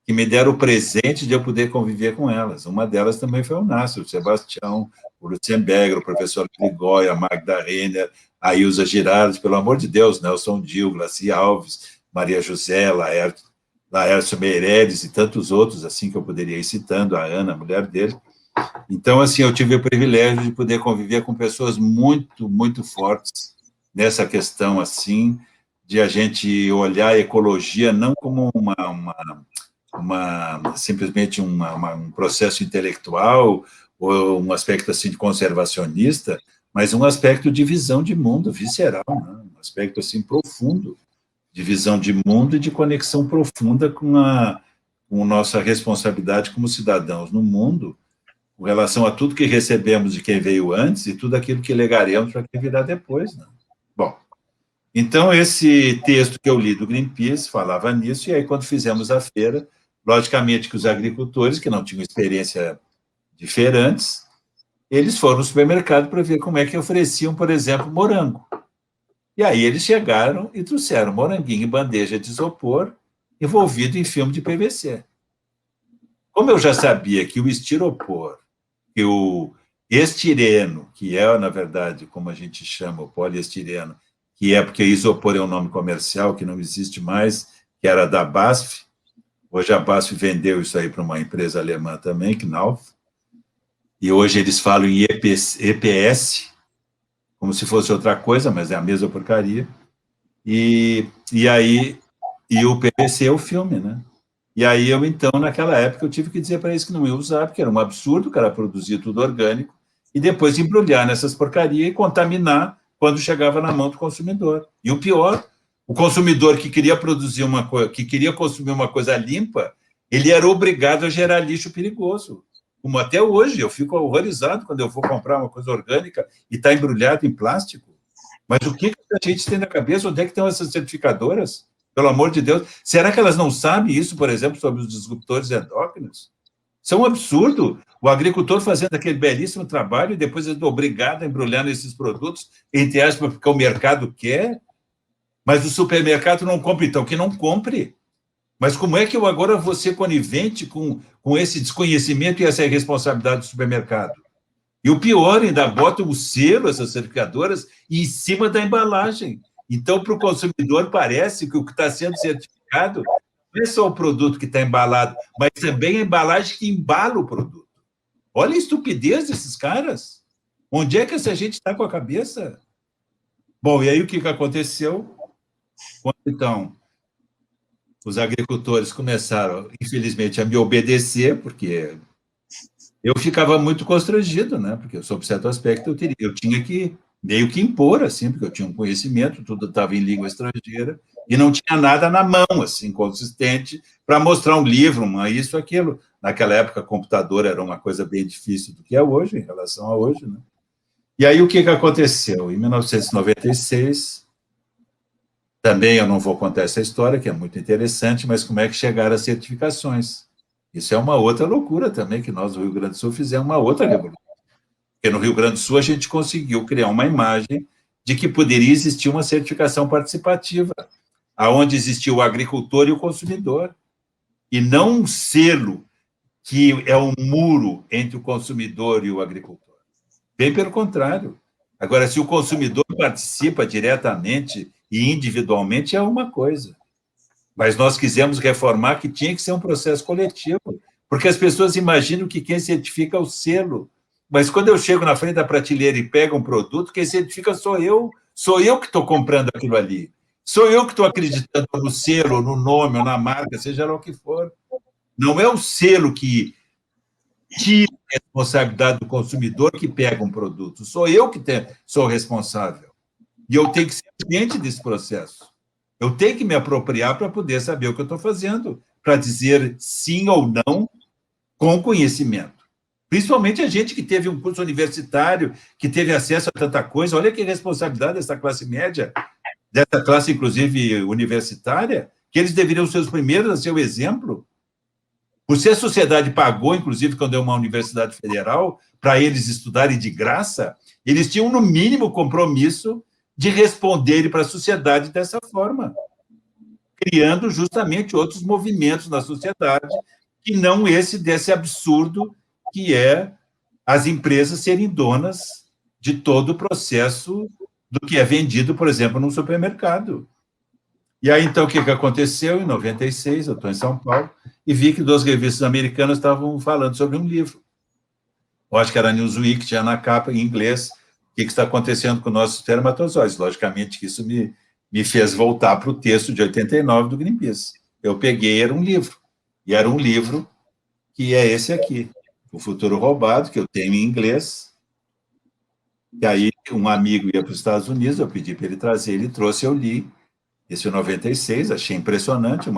que me deram o presente de eu poder conviver com elas. Uma delas também foi o Nasser, o Sebastião, o Lutzenberger, o professor Grigói, a Magda Renner, a Ilza Girardi, pelo amor de Deus, Nelson Dil, Glaci Alves, Maria José, Laércio Meireles e tantos outros, assim, que eu poderia ir citando, a Ana, a mulher dele. Então, assim, eu tive o privilégio de poder conviver com pessoas muito, muito fortes nessa questão, assim, de a gente olhar a ecologia não como simplesmente um processo intelectual ou um aspecto assim de conservacionista, mas um aspecto de visão de mundo visceral, né? Um aspecto assim profundo de visão de mundo e de conexão profunda com a nossa responsabilidade como cidadãos no mundo, com relação a tudo que recebemos de quem veio antes e tudo aquilo que legaremos para quem virá depois, né? Bom, então esse texto que eu li do Greenpeace falava nisso, e aí quando fizemos a feira, logicamente que os agricultores, que não tinham experiência de feirantes, eles foram no supermercado para ver como é que ofereciam, por exemplo, morango. E aí eles chegaram e trouxeram moranguinho em bandeja de isopor, envolvido em filme de PVC. Como eu já sabia que o estiropor, que o estireno, que é, na verdade, como a gente chama o poliestireno, que é porque isopor é um nome comercial que não existe mais, que era da BASF. Hoje a BASF vendeu isso aí para uma empresa alemã também, Knauf, e hoje eles falam em EPS, como se fosse outra coisa, mas é a mesma porcaria, e o PVC é o filme, né? E aí eu, então, naquela época, eu tive que dizer para eles que não ia usar, porque era um absurdo o cara produzir tudo orgânico, e depois embrulhar nessas porcarias e contaminar quando chegava na mão do consumidor. E o pior, o consumidor que queria produzir que queria consumir uma coisa limpa, ele era obrigado a gerar lixo perigoso. Como até hoje, eu fico horrorizado quando eu vou comprar uma coisa orgânica e está embrulhado em plástico. Mas o que a gente tem na cabeça? Onde é que estão essas certificadoras? Pelo amor de Deus. Será que elas não sabem isso, por exemplo, sobre os disruptores endócrinos? Isso é um absurdo. O agricultor fazendo aquele belíssimo trabalho e depois é obrigado a embrulhar nesses produtos, entre aspas, porque o mercado quer. Mas o supermercado não compra, então que não compre. Mas como é que eu agora vou ser conivente com esse desconhecimento e essa irresponsabilidade do supermercado? E o pior, ainda bota o selo, essas certificadoras, em cima da embalagem. Então, para o consumidor, parece que o que está sendo certificado não é só o produto que está embalado, mas também a embalagem que embala o produto. Olha a estupidez desses caras. Onde é que essa gente está com a cabeça? Bom, e aí o que aconteceu? Quando, então, os agricultores começaram, infelizmente, a me obedecer, porque eu ficava muito constrangido, né? Porque, sob certo aspecto, eu tinha que meio que impor, assim, porque eu tinha um conhecimento, tudo estava em língua estrangeira, e não tinha nada na mão, assim, consistente, para mostrar um livro, isso, aquilo. Naquela época, computador era uma coisa bem difícil do que é hoje, em relação a hoje, né? E aí, o que aconteceu? Em 1996, também eu não vou contar essa história, que é muito interessante, mas como é que chegaram as certificações? Isso é uma outra loucura também, que nós, do Rio Grande do Sul, fizemos uma outra revolução. Porque no Rio Grande do Sul a gente conseguiu criar uma imagem de que poderia existir uma certificação participativa, aonde existia o agricultor e o consumidor, e não um selo que é um muro entre o consumidor e o agricultor. Bem pelo contrário. Agora, se o consumidor participa diretamente e individualmente, é uma coisa. Mas nós quisemos reformar que tinha que ser um processo coletivo, porque as pessoas imaginam que quem certifica é o selo. Mas quando eu chego na frente da prateleira e pego um produto, quem certifica sou eu que estou comprando aquilo ali. Sou eu que estou acreditando no selo, no nome, ou na marca, seja lá o que for. Não é o selo que tira a responsabilidade do consumidor que pega um produto. Sou eu que sou responsável. E eu tenho que ser ciente desse processo. Eu tenho que me apropriar para poder saber o que eu estou fazendo, para dizer sim ou não com conhecimento. Principalmente a gente que teve um curso universitário, que teve acesso a tanta coisa. Olha que responsabilidade dessa classe média, dessa classe, inclusive, universitária, que eles deveriam ser os primeiros a ser o exemplo. Por se a sociedade pagou, inclusive, quando é uma universidade federal, para eles estudarem de graça, eles tinham, no mínimo, compromisso de responderem para a sociedade dessa forma, criando justamente outros movimentos na sociedade, que não esse desse absurdo que é as empresas serem donas de todo o processo do que é vendido, por exemplo, num supermercado. E aí, então, o que aconteceu? Em 96, eu estou em São Paulo, e vi que 2 revistas americanas estavam falando sobre um livro. Eu acho que era Newsweek, tinha na capa, em inglês, o que está acontecendo com nossos espermatozoides. Logicamente que isso me fez voltar para o texto de 89 do Greenpeace. Eu peguei, era um livro, e era um livro que é esse aqui, O Futuro Roubado, que eu tenho em inglês, e aí um amigo ia para os Estados Unidos, eu pedi para ele trazer, ele trouxe, eu li, esse é 96, achei impressionante,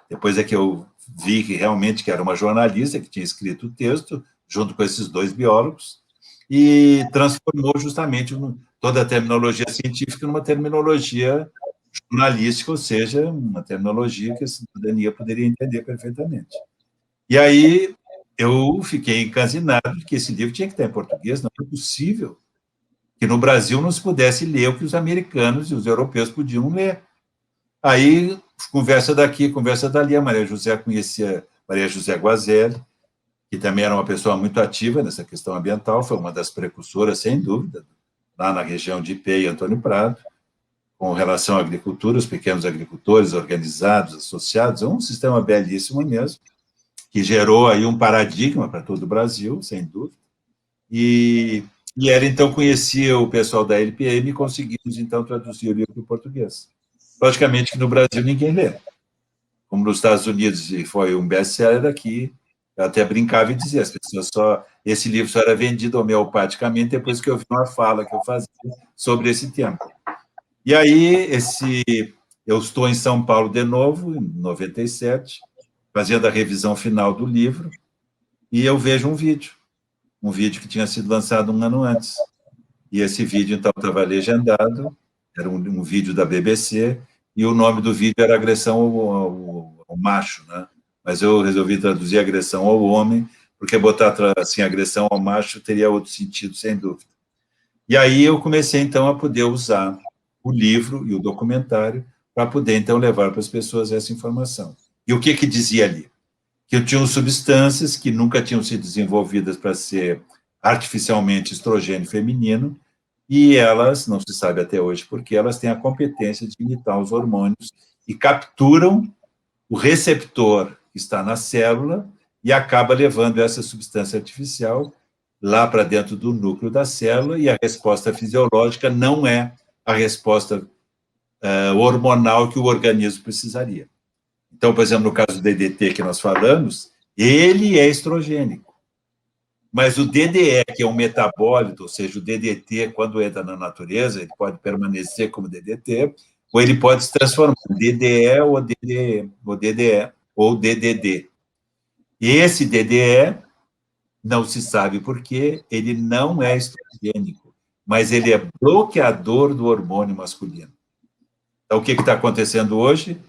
depois é que eu vi que realmente que era uma jornalista que tinha escrito o texto, junto com esses 2 biólogos, e transformou justamente toda a terminologia científica numa terminologia jornalística, ou seja, uma terminologia que a cidadania poderia entender perfeitamente. E aí eu fiquei encanzinado de que esse livro tinha que estar em português, não é possível que no Brasil não se pudesse ler o que os americanos e os europeus podiam ler. Aí, conversa daqui, conversa dali, a Maria José conhecia Maria José Guazelli, que também era uma pessoa muito ativa nessa questão ambiental, foi uma das precursoras, sem dúvida, lá na região de Ipê e Antônio Prado, com relação à agricultura, os pequenos agricultores organizados, associados, um sistema belíssimo mesmo, que gerou aí um paradigma para todo o Brasil, sem dúvida, e ela, então, conhecia o pessoal da LPM e conseguimos, então, traduzir o livro para o português. Logicamente que no Brasil ninguém lê. Como nos Estados Unidos foi um best-seller aqui, eu até brincava e dizia, as pessoas esse livro só era vendido homeopaticamente depois que eu vi uma fala que eu fazia sobre esse tema. E aí, eu estou em São Paulo de novo, em 97, fazendo a revisão final do livro, e eu vejo um vídeo que tinha sido lançado 1 ano antes. E esse vídeo, então, estava legendado, era um vídeo da BBC, e o nome do vídeo era Agressão ao Macho, né? Mas eu resolvi traduzir Agressão ao Homem, porque botar assim, Agressão ao Macho teria outro sentido, sem dúvida. E aí eu comecei, então, a poder usar o livro e o documentário para poder, então, levar para as pessoas essa informação. E o que dizia ali? Que tinham substâncias que nunca tinham sido desenvolvidas para ser artificialmente estrogênio feminino, e elas, não se sabe até hoje porque elas têm a competência de imitar os hormônios e capturam o receptor que está na célula e acaba levando essa substância artificial lá para dentro do núcleo da célula, e a resposta fisiológica não é a resposta hormonal que o organismo precisaria. Então, por exemplo, no caso do DDT que nós falamos, ele é estrogênico. Mas o DDE, que é um metabólito, ou seja, o DDT, quando entra na natureza, ele pode permanecer como DDT, ou ele pode se transformar em DDE ou DDE, ou DDD. E esse DDE, não se sabe por quê, ele não é estrogênico, mas ele é bloqueador do hormônio masculino. Então, o que está acontecendo hoje?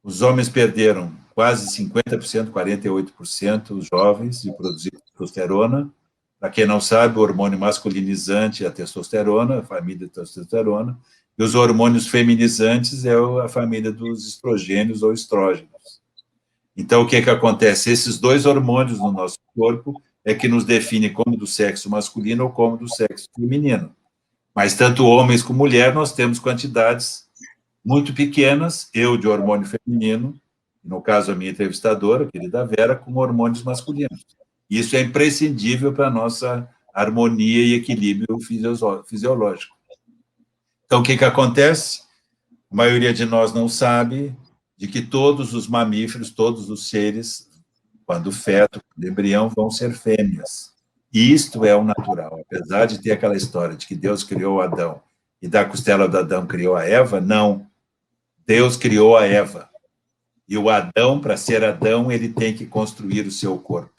Os homens perderam quase 50%, 48%, os jovens, de produzir testosterona. Para quem não sabe, o hormônio masculinizante é a testosterona, a família da testosterona, e os hormônios feminizantes é a família dos estrogênios ou estrógenos. Então, o que acontece? Esses dois hormônios no nosso corpo é que nos define como do sexo masculino ou como do sexo feminino. Mas, tanto homens como mulheres, nós temos quantidades muito pequenas, eu de hormônio feminino, no caso a minha entrevistadora, a querida Vera, com hormônios masculinos. Isso é imprescindível para a nossa harmonia e equilíbrio fisiológico. Então, o que acontece? A maioria de nós não sabe de que todos os mamíferos, todos os seres, quando feto, quando embrião, vão ser fêmeas. E isto é o natural. Apesar de ter aquela história de que Deus criou Adão e da costela do Adão criou a Eva, não. Deus criou a Eva. E o Adão, para ser Adão, ele tem que construir o seu corpo.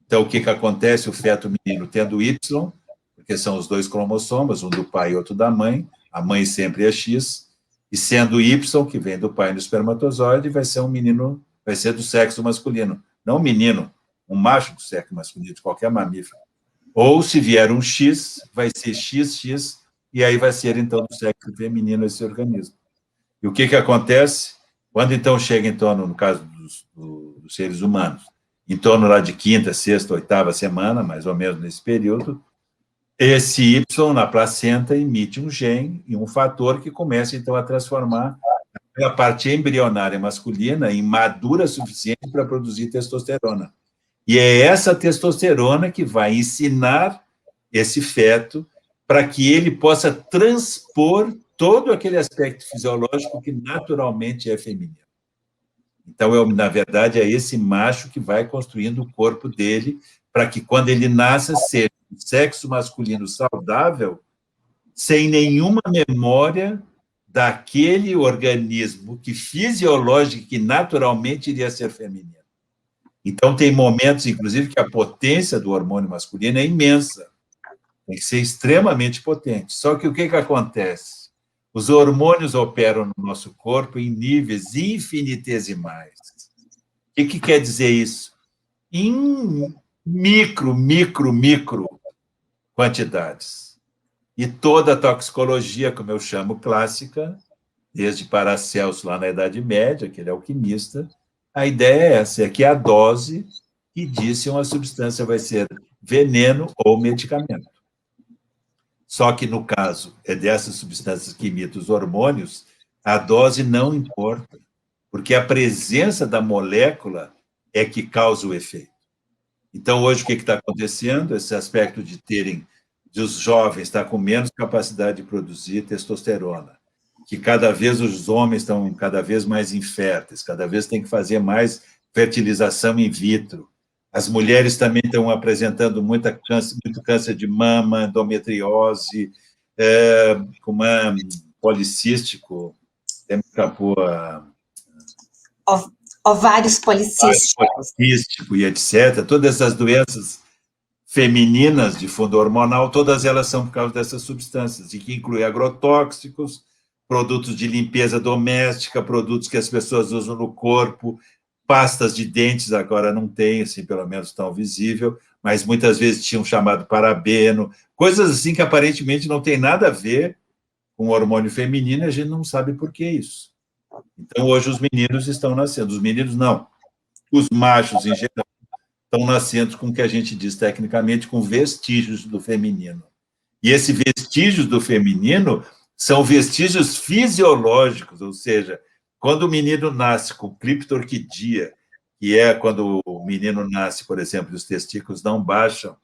Então, o que acontece? O feto menino tendo Y, porque são os dois cromossomas, um do pai e outro da mãe, a mãe sempre é X, e sendo Y, que vem do pai no espermatozoide, vai ser um menino, vai ser do sexo masculino. Não um menino, um macho do sexo masculino, de qualquer mamífero. Ou, se vier um X, vai ser XX, e aí vai ser, então, do sexo feminino esse organismo. E o que acontece? Quando, então, chega em torno, no caso dos seres humanos, em torno lá de quinta, sexta, oitava semana, mais ou menos nesse período, esse Y na placenta emite um gene e um fator que começa, então, a transformar a parte embrionária masculina em madura suficiente para produzir testosterona. E é essa testosterona que vai ensinar esse feto para que ele possa transpor todo aquele aspecto fisiológico que naturalmente é feminino. Então, na verdade, é esse macho que vai construindo o corpo dele para que, quando ele nasça, seja um sexo masculino saudável, sem nenhuma memória daquele organismo que fisiológico, que naturalmente iria ser feminino. Então, tem momentos, inclusive, que a potência do hormônio masculino é imensa. Tem que ser extremamente potente. Só que o que acontece? Os hormônios operam no nosso corpo em níveis infinitesimais. O que quer dizer isso? Em micro quantidades. E toda a toxicologia, como eu chamo, clássica, desde Paracelso lá na Idade Média, aquele alquimista, a ideia é essa, é que a dose que diz se uma substância vai ser veneno ou medicamento. Só que, no caso dessas substâncias que imitam os hormônios, a dose não importa, porque a presença da molécula é que causa o efeito. Então, hoje, o que está acontecendo? Esse aspecto de os jovens estar com menos capacidade de produzir testosterona, que cada vez os homens estão cada vez mais inférteis, cada vez tem que fazer mais fertilização in vitro. As mulheres também estão apresentando muito câncer de mama, endometriose, uma policístico, escapou ovários policísticos. E etc. Todas essas doenças femininas de fundo hormonal, todas elas são por causa dessas substâncias, e que inclui agrotóxicos, produtos de limpeza doméstica, produtos que as pessoas usam no corpo, pastas de dentes, agora não tem, assim, pelo menos tão visível, mas muitas vezes tinham chamado parabeno, coisas assim que aparentemente não tem nada a ver com o hormônio feminino, e a gente não sabe por que isso. Então, hoje, os meninos estão nascendo. Os meninos, não. Os machos, em geral, estão nascendo com o que a gente diz tecnicamente, com vestígios do feminino. E esses vestígios do feminino são vestígios fisiológicos, ou seja, quando o menino nasce com criptorquidia, que é quando o menino nasce, por exemplo, e os testículos não baixam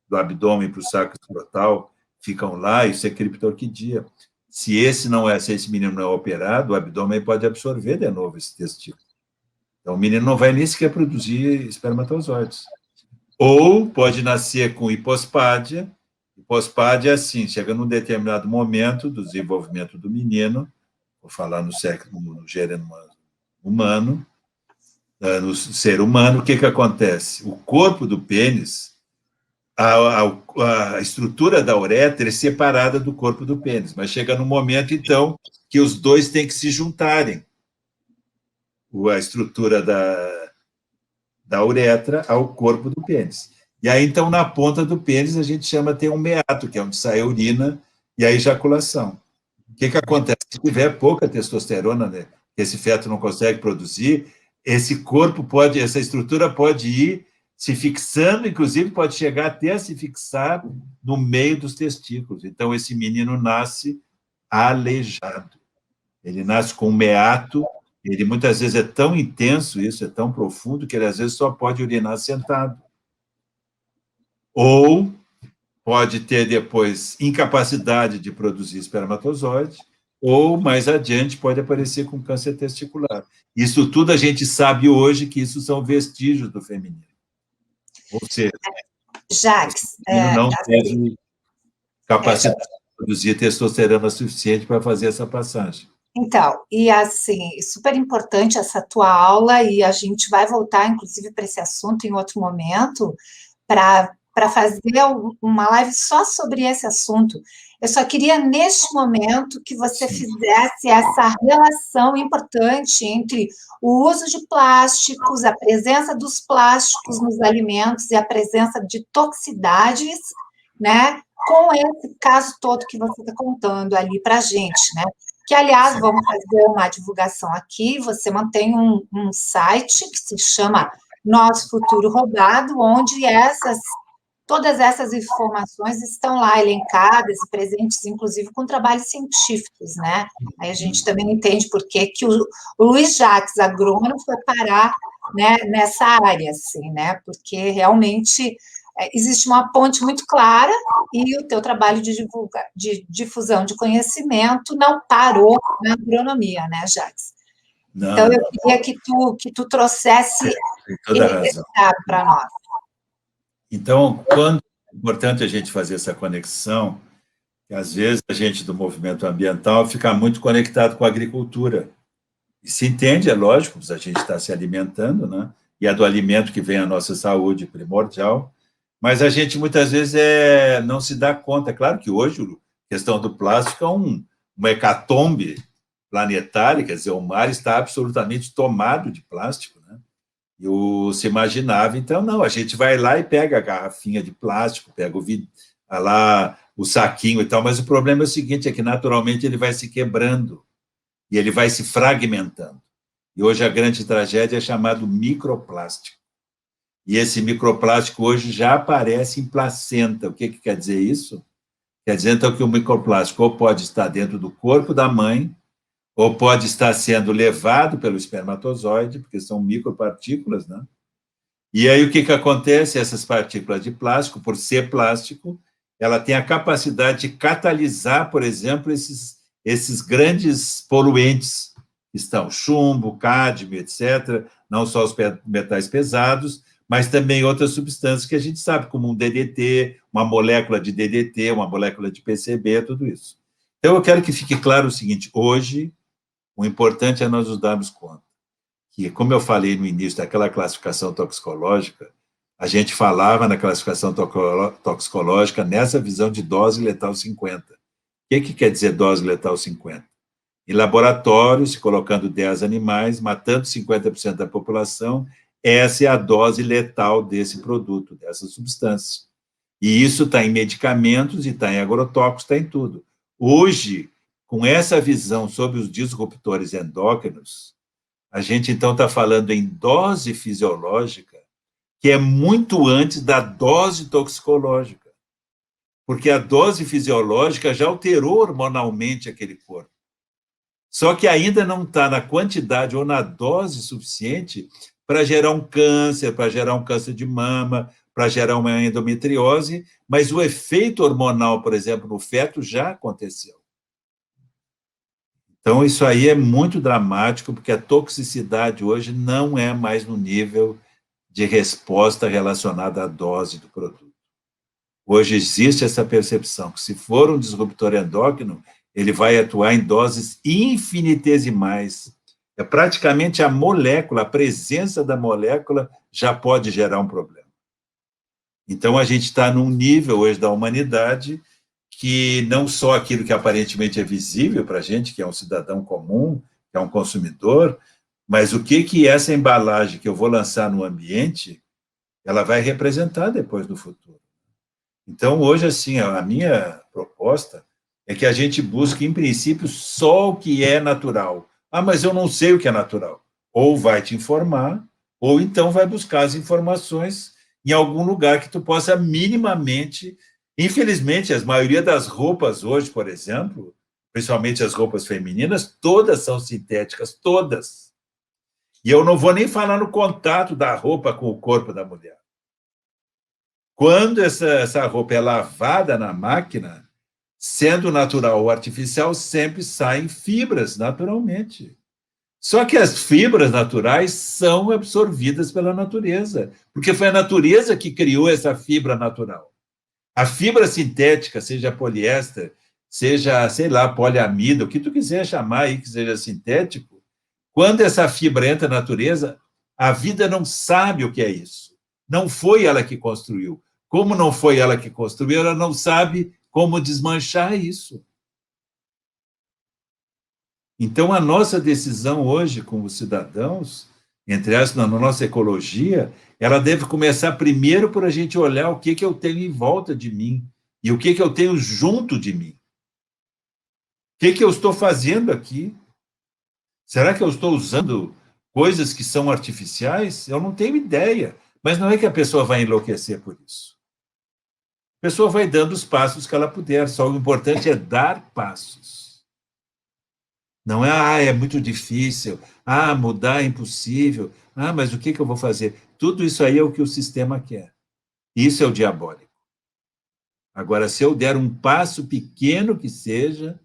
do abdômen para o saco escrotal, ficam lá, isso é criptorquidia. Se esse menino não é operado, o abdômen pode absorver de novo esse testículo. Então, o menino não vai nem sequer produzir espermatozoides. Ou pode nascer com hipospádia. Hipospádia é assim, chega num determinado momento do desenvolvimento do menino, vou falar no gênero humano, no ser humano, o que acontece? O corpo do pênis, a estrutura da uretra é separada do corpo do pênis, mas chega num momento, então, que os dois têm que se juntarem. A estrutura da uretra ao corpo do pênis. E aí, então, na ponta do pênis, a gente tem um meato, que é onde sai a urina e a ejaculação. O que acontece? Se tiver pouca testosterona, né, que esse feto não consegue produzir, essa estrutura pode ir se fixando, inclusive pode chegar até a se fixar no meio dos testículos. Então, esse menino nasce aleijado. Ele nasce com um meato. Ele muitas vezes é tão intenso, isso é tão profundo, que ele às vezes só pode urinar sentado. Ou pode ter depois incapacidade de produzir espermatozoide, ou mais adiante pode aparecer com câncer testicular. Isso tudo a gente sabe hoje que isso são vestígios do feminino. Ou seja, Jacques, o feminino não teve capacidade de produzir testosterona suficiente para fazer essa passagem. Então, e assim, super importante essa tua aula, e a gente vai voltar, inclusive, para esse assunto em outro momento, para fazer uma live só sobre esse assunto. Eu só queria, neste momento, que você fizesse essa relação importante entre o uso de plásticos, a presença dos plásticos nos alimentos e a presença de toxicidades, né, com esse caso todo que você está contando ali para a gente, né? Que, aliás, vamos fazer uma divulgação aqui, você mantém um site que se chama Nosso Futuro Roubado, onde todas essas informações estão lá elencadas e presentes, inclusive, com trabalhos científicos, né? Aí a gente também entende por que o Luiz Jacques, agrônomo, foi parar, né, nessa área, assim, né? Porque realmente existe uma ponte muito clara e o teu trabalho de difusão de conhecimento não parou na agronomia, né, Jacques? Então, eu queria que tu trouxesse esse dado para nós. Então, quando é importante a gente fazer essa conexão, que às vezes a gente do movimento ambiental fica muito conectado com a agricultura. E se entende, é lógico, a gente está se alimentando, né? E é do alimento que vem a nossa saúde primordial, mas a gente muitas vezes não se dá conta. Claro que hoje a questão do plástico é uma hecatombe planetária, quer dizer, o mar está absolutamente tomado de plástico, né? E se imaginava, então, não, a gente vai lá e pega a garrafinha de plástico, pega o saquinho e tal, mas o problema é o seguinte, é que naturalmente ele vai se quebrando e ele vai se fragmentando. E hoje a grande tragédia é chamado microplástico. E esse microplástico hoje já aparece em placenta. O que quer dizer isso? Quer dizer, então, que o microplástico ou pode estar dentro do corpo da mãe, ou pode estar sendo levado pelo espermatozoide, porque são micropartículas, né? E aí o que acontece? Essas partículas de plástico, por ser plástico, ela tem a capacidade de catalisar, por exemplo, esses grandes poluentes, que estão chumbo, cádmio, etc., não só os metais pesados, mas também outras substâncias que a gente sabe, como um DDT, uma molécula de DDT, uma molécula de PCB, tudo isso. Então, eu quero que fique claro o seguinte, hoje, o importante é nós nos darmos conta que, como eu falei no início daquela classificação toxicológica, a gente falava na classificação toxicológica nessa visão de dose letal 50. O que quer dizer dose letal 50? Em laboratório, se colocando 10 animais, matando 50% da população, essa é a dose letal desse produto, dessa substância. E isso está em medicamentos, e está em agrotóxicos, está em tudo. Hoje, com essa visão sobre os disruptores endócrinos, a gente, então, está falando em dose fisiológica, que é muito antes da dose toxicológica, porque a dose fisiológica já alterou hormonalmente aquele corpo. Só que ainda não está na quantidade ou na dose suficiente para gerar um câncer de mama, para gerar uma endometriose, mas o efeito hormonal, por exemplo, no feto já aconteceu. Então, isso aí é muito dramático, porque a toxicidade hoje não é mais no nível de resposta relacionada à dose do produto. Hoje existe essa percepção que, se for um disruptor endócrino, ele vai atuar em doses infinitesimais. É praticamente a molécula, a presença da molécula já pode gerar um problema. Então, a gente está num nível hoje da humanidade que não só aquilo que aparentemente é visível para a gente, que é um cidadão comum, que é um consumidor, mas o que essa embalagem que eu vou lançar no ambiente, ela vai representar depois no futuro. Então, hoje, assim, a minha proposta é que a gente busque, em princípio, só o que é natural. Ah, mas eu não sei o que é natural. Ou vai te informar, ou então vai buscar as informações em algum lugar que tu possa minimamente... Infelizmente, a maioria das roupas hoje, por exemplo, principalmente as roupas femininas, todas são sintéticas, todas. E eu não vou nem falar no contato da roupa com o corpo da mulher. Quando essa roupa é lavada na máquina, sendo natural ou artificial, sempre saem fibras naturalmente. Só que as fibras naturais são absorvidas pela natureza, porque foi a natureza que criou essa fibra natural. A fibra sintética, seja poliéster, seja, sei lá, poliamida, o que tu quiser chamar aí que seja sintético, quando essa fibra entra na natureza, a vida não sabe o que é isso. Não foi ela que construiu. Como não foi ela que construiu, ela não sabe como desmanchar isso. Então, a nossa decisão hoje, como cidadãos, entre aspas, na nossa ecologia, ela deve começar primeiro por a gente olhar o que eu tenho em volta de mim e o que eu tenho junto de mim. O que eu estou fazendo aqui? Será que eu estou usando coisas que são artificiais? Eu não tenho ideia, mas não é que a pessoa vai enlouquecer por isso. A pessoa vai dando os passos que ela puder, só o importante é dar passos. Não é, é muito difícil, mudar é impossível, mas o que eu vou fazer? Tudo isso aí é o que o sistema quer. Isso é o diabólico. Agora, se eu der um passo pequeno que seja,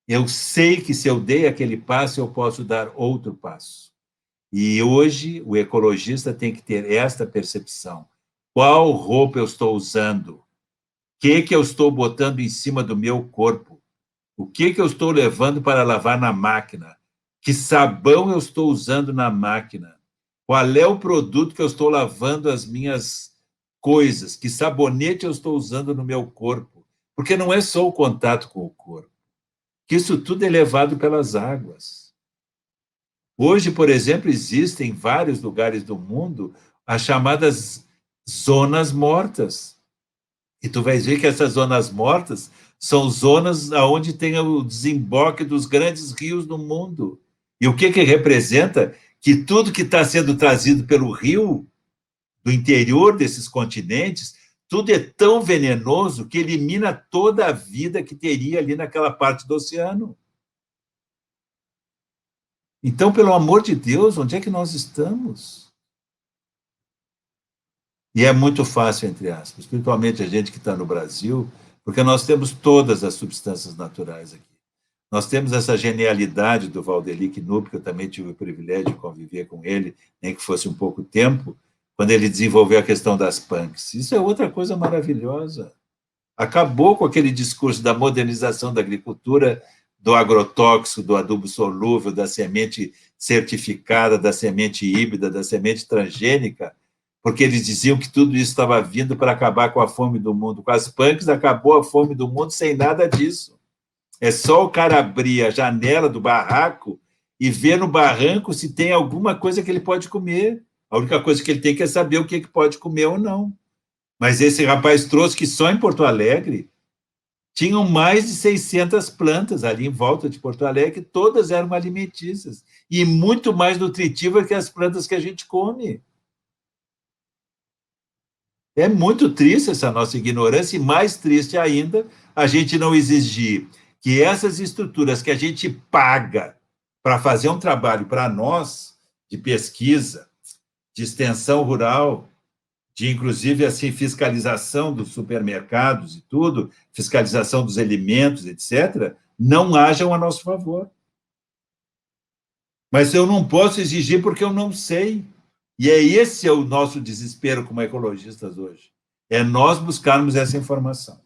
eu sei que se eu dei aquele passo, eu posso dar outro passo. E hoje, o ecologista tem que ter esta percepção. Qual roupa eu estou usando? O que eu estou botando em cima do meu corpo? O que eu estou levando para lavar na máquina? Que sabão eu estou usando na máquina? Qual é o produto que eu estou lavando as minhas coisas? Que sabonete eu estou usando no meu corpo? Porque não é só o contato com o corpo. Que isso tudo é levado pelas águas. Hoje, por exemplo, existem em vários lugares do mundo as chamadas zonas mortas. E tu vais ver que essas zonas mortas são zonas onde tem o desemboque dos grandes rios do mundo. E o que representa? Que tudo que está sendo trazido pelo rio, do interior desses continentes, tudo é tão venenoso que elimina toda a vida que teria ali naquela parte do oceano. Então, pelo amor de Deus, onde é que nós estamos? E é muito fácil, entre aspas, principalmente a gente que está no Brasil, porque nós temos todas as substâncias naturais aqui. Nós temos essa genialidade do Valdeli Knupp, que eu também tive o privilégio de conviver com ele, nem que fosse um pouco tempo, quando ele desenvolveu a questão das punks. Isso é outra coisa maravilhosa. Acabou com aquele discurso da modernização da agricultura, do agrotóxico, do adubo solúvel, da semente certificada, da semente híbrida, da semente transgênica, porque eles diziam que tudo isso estava vindo para acabar com a fome do mundo. Com as punks, acabou a fome do mundo sem nada disso. É só o cara abrir a janela do barraco e ver no barranco se tem alguma coisa que ele pode comer. A única coisa que ele tem que é saber o que pode comer ou não. Mas esse rapaz trouxe que só em Porto Alegre tinham mais de 600 plantas ali em volta de Porto Alegre, todas eram alimentícias, e muito mais nutritivas que as plantas que a gente come. É muito triste essa nossa ignorância, e mais triste ainda a gente não exigir que essas estruturas que a gente paga para fazer um trabalho para nós, de pesquisa, de extensão rural, de, inclusive, assim, fiscalização dos supermercados e tudo, fiscalização dos alimentos, etc., não hajam a nosso favor. Mas eu não posso exigir porque eu não sei. E esse é o nosso desespero como ecologistas hoje. É nós buscarmos essa informação.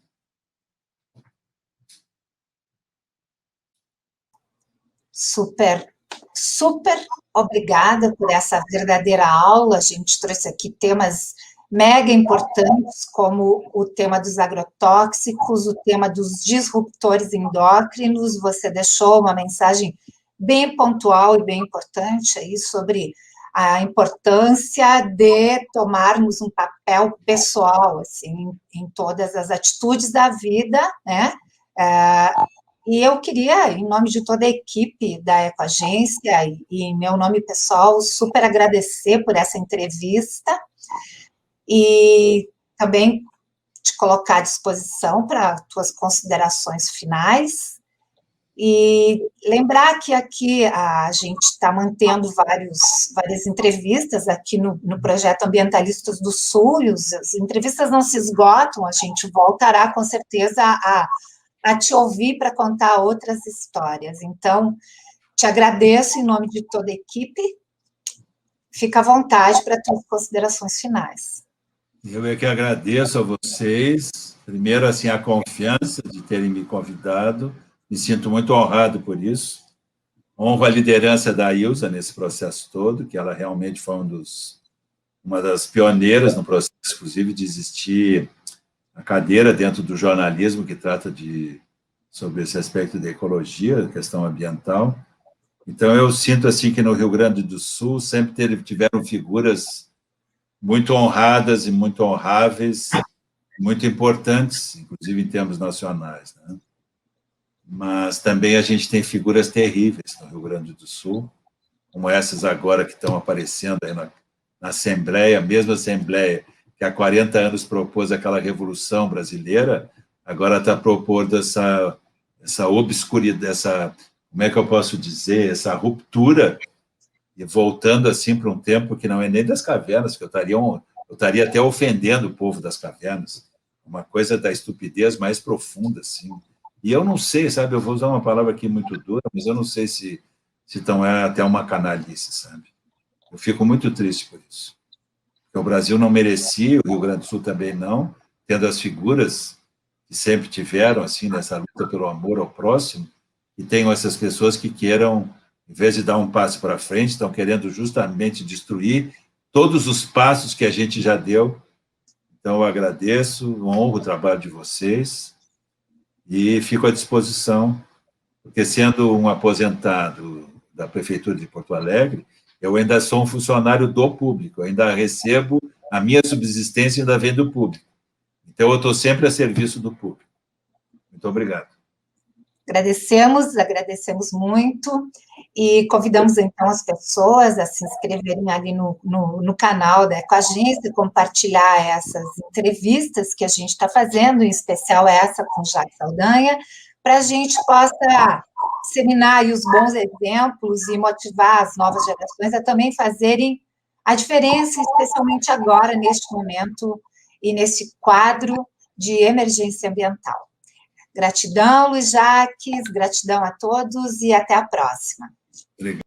Super, super obrigada por essa verdadeira aula. A gente trouxe aqui temas mega importantes, como o tema dos agrotóxicos, o tema dos disruptores endócrinos. Você deixou uma mensagem bem pontual e bem importante aí sobre a importância de tomarmos um papel pessoal, assim, em todas as atitudes da vida, né? E eu queria, em nome de toda a equipe da Ecoagência e em meu nome pessoal, super agradecer por essa entrevista e também te colocar à disposição para tuas considerações finais. E lembrar que aqui a gente está mantendo várias entrevistas aqui no projeto Ambientalistas do Sul, e as entrevistas não se esgotam, a gente voltará com certeza a te ouvir para contar outras histórias. Então, te agradeço em nome de toda a equipe, fica à vontade para tuas considerações finais. Eu é que agradeço a vocês, primeiro, assim, a confiança de terem me convidado, me sinto muito honrado por isso. Honro a liderança da Ilza nesse processo todo, que ela realmente foi uma das pioneiras no processo, inclusive, de existir a cadeira dentro do jornalismo que trata sobre esse aspecto da ecologia, questão ambiental. Então, eu sinto assim que no Rio Grande do Sul sempre tiveram figuras muito honradas e muito honráveis, muito importantes, inclusive em termos nacionais, né? Mas também a gente tem figuras terríveis no Rio Grande do Sul, como essas agora que estão aparecendo aí na Assembleia, a mesma Assembleia que há 40 anos propôs aquela Revolução Brasileira, agora está propondo essa obscuridade, como é que eu posso dizer, essa ruptura, e voltando assim para um tempo que não é nem das cavernas, que eu estaria até ofendendo o povo das cavernas, uma coisa da estupidez mais profunda, assim. E eu não sei, sabe, eu vou usar uma palavra aqui muito dura, mas eu não sei se então é até uma canalice, sabe? Eu fico muito triste por isso. Porque o Brasil não merecia, o Rio Grande do Sul também não, tendo as figuras que sempre tiveram, assim, nessa luta pelo amor ao próximo, e tenham essas pessoas que queiram, em vez de dar um passo para frente, estão querendo justamente destruir todos os passos que a gente já deu. Então, eu agradeço, honro o trabalho de vocês, e fico à disposição, porque sendo um aposentado da Prefeitura de Porto Alegre, eu ainda sou um funcionário do público, eu ainda recebo a minha subsistência, ainda vem do público. Então, eu estou sempre a serviço do público. Muito obrigado. Agradecemos muito, e convidamos, então, as pessoas a se inscreverem ali no canal da Ecoagência, compartilhar essas entrevistas que a gente está fazendo, em especial essa com Jacques Saldanha, para a gente possa disseminar aí os bons exemplos e motivar as novas gerações a também fazerem a diferença, especialmente agora, neste momento, e nesse quadro de emergência ambiental. Gratidão, Luiz Jacques, gratidão a todos e até a próxima. Obrigado.